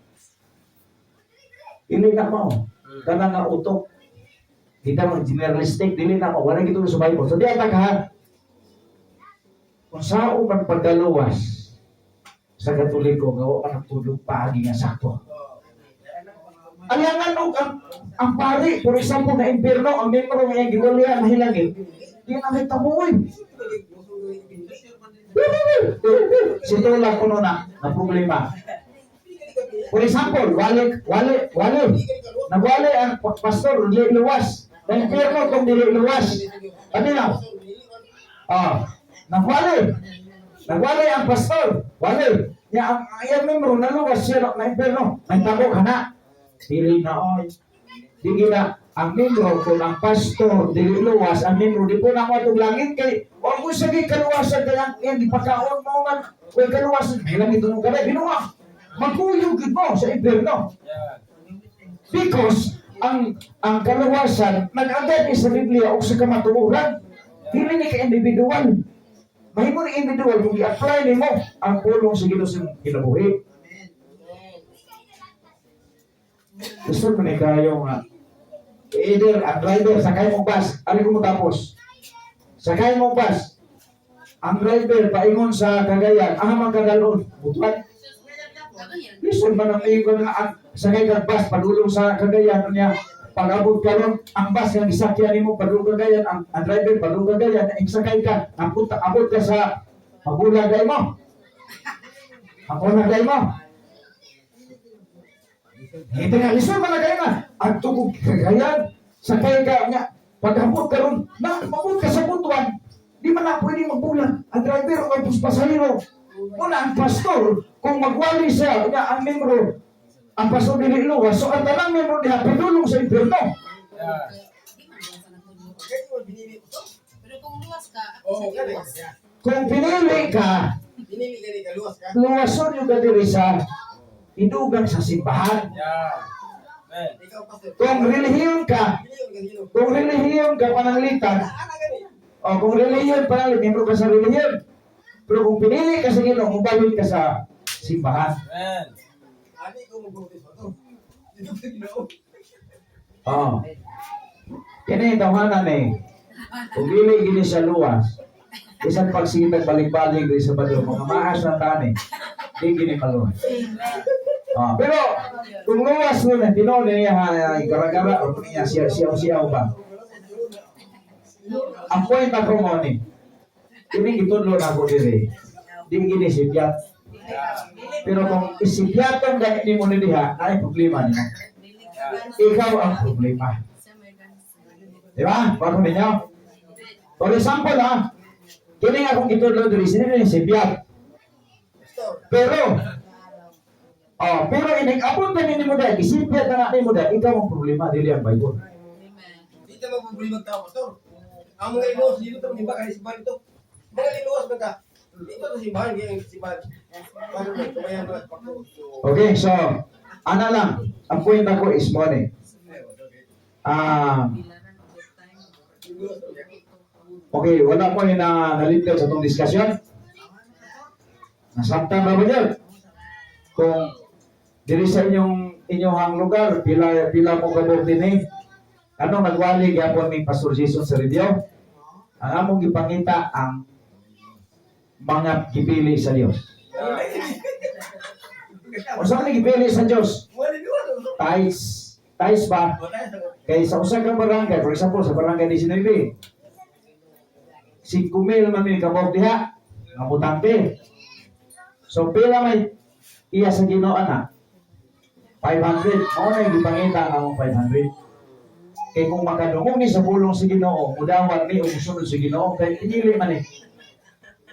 Pili na mao. Kana nga utok. Kita mo generalistic dili na mo wala gito sa Bible. So di ata ka kung sao man pagdaluwas sa Katoliko nga wa man tulog paagi nga sakto. Alangan og ang pari, for example na impierno, ang membro nga yung giwalya na hilangin, di na may tamuoy. Situla ko na problema. For example, wali. Nagwali ang pastor, luwas. Na impierno kung dili luwas. Ano na? Nagwali ang pastor, wali. Ang membro na luwas siya na impierno, may tabo ka na. Dili na oy. Dili na ang membro kung ang pastor dili luwas, ang membro di po na mo itong langit kay wag mo sige kaluwasan kaya yung ipakaon mo man kung kaluwasan may langit nung kada binuwa magkuyog mo sa impierno because ang kaluwasan nag-agad sa Biblia o sa kamatuoran dili ni ka individual mahimo ni individual kung i-apply nimo ang pulong sa Ginoo sa kinabuhi. Gusto ko ni kayo nga either ang driver sakay mong bus ali ko mo tapos sakay mong bus ang driver paingon sa Cagayan man kadalon butuan listen man ang ingon nga sakay ka bus padulong sa Cagayan niya pag-abot karon ang bus nga gisakyan nimo padulong Cagayan ang driver padulong Cagayan ang sakay ka abot ka sa Magulagay mo hindi nga, lisod man na kayo nga. Ang tugog kagayan, sakay ka nga, pagkabot ka ron, mabot ka sa butuan, di man na pwede magbulan. Ang driver o ang pasahero. Muna ang pastor, kung magwali siya, nga ang membro, ang pastor dili luwas, so ang tanang membro niya, pinulong sa impierno. Pero kung luwas ka, Kung pinili ka, luwason yung kadiri sa inugan sa simbahan. Kung relihiyon ka pananglitan, o kung relihiyon pananglitan, membro ka sa relihiyon. Pero kung pinili ka sa Ginoo, mubalik ka sa simbahan. Kini tawhanan kung dili gini sa luwas, isang pagsitag balik-balik sa badyo, mga maas na tani, di gini maluwas. Pero kung luwas mo na, tinoon niya gara-gara o niya siyaw-siyaw ba? Ang point ako mo ni, ini gitudlo na ako diri, di gini sibyat. Pero kung isibyatong ganit ni mo ni diha, ay problema niya. Ikaw ang problema. Diba? Bakit ninyo? For example kini akong gitudlo diri, sini sibyat. Pero inig-abot na ni mo dahil, isimpiyat na natin mo dahil, ikaw ang problema, dili ang Bible. Dito mo problema ka, pastor. Ang mga iluwas, dito ito, iba ka na simbahan ito. Mga iluwas ba ka? Dito ito simbahan, hindi ang simbahan. Okay, so, ano lang, ang point ako is money. Okay, wala po yung nalipid sa itong diskusyon. Nasabtan ba dyan? Kung diri sa inyong lugar, pila mo kabog din ano nagwali gyapon ni Pastor Jason sa radio, ang among gipangita ang mga gipili sa Dios. Usa ka gipili sa Dios? Tais ba? Kay sa usa ka barangay, for example sa barangay 19, 5,000 man ni kabog diha, nga butante. So pila may iya sa Ginoo na 500. Mao na gipangita ang 500. Kay kung makadungog ni sa pulong sa Ginoo, mudawat ni og sunod sa Ginoo kay pinili man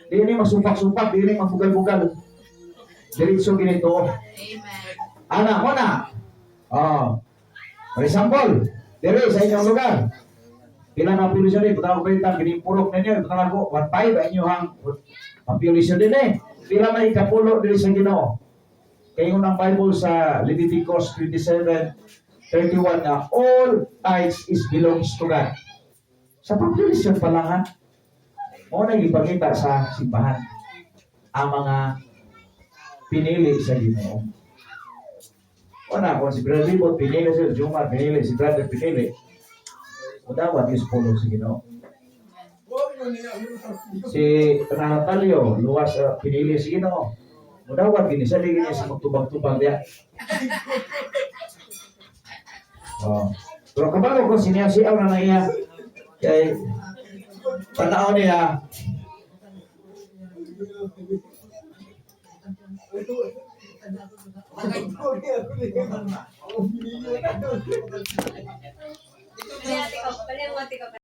Di ni masupak-supak, di ni mabugal-bugal. Diretso ginito. Amen. Ana mo na. For example, dire sa inyong lugar. Pila na population ni putang kwenta ginipurok ninyo, putang ako 1.5 ang inyong population din Pila may kapulo diri sa Ginoo. Kay unang Bible sa Leviticus 27:31 na all tithes is belongs to God. Sa population pa lang mo na ipakita sa simbahan ang mga pinili sa Ginoo. Kung si Brother Libot pinili, si Jumar pinili, si Brother pinili. Udawat is pulong sa Ginoo. Huwag mo niya. Si Natalio, luwas pinili si Ginoo. Udawat gini sa gini sa magtubang-tubang dia. Oh. Pero kabalo ko siya na na iya. Kay tanaw niya. Paliwati ka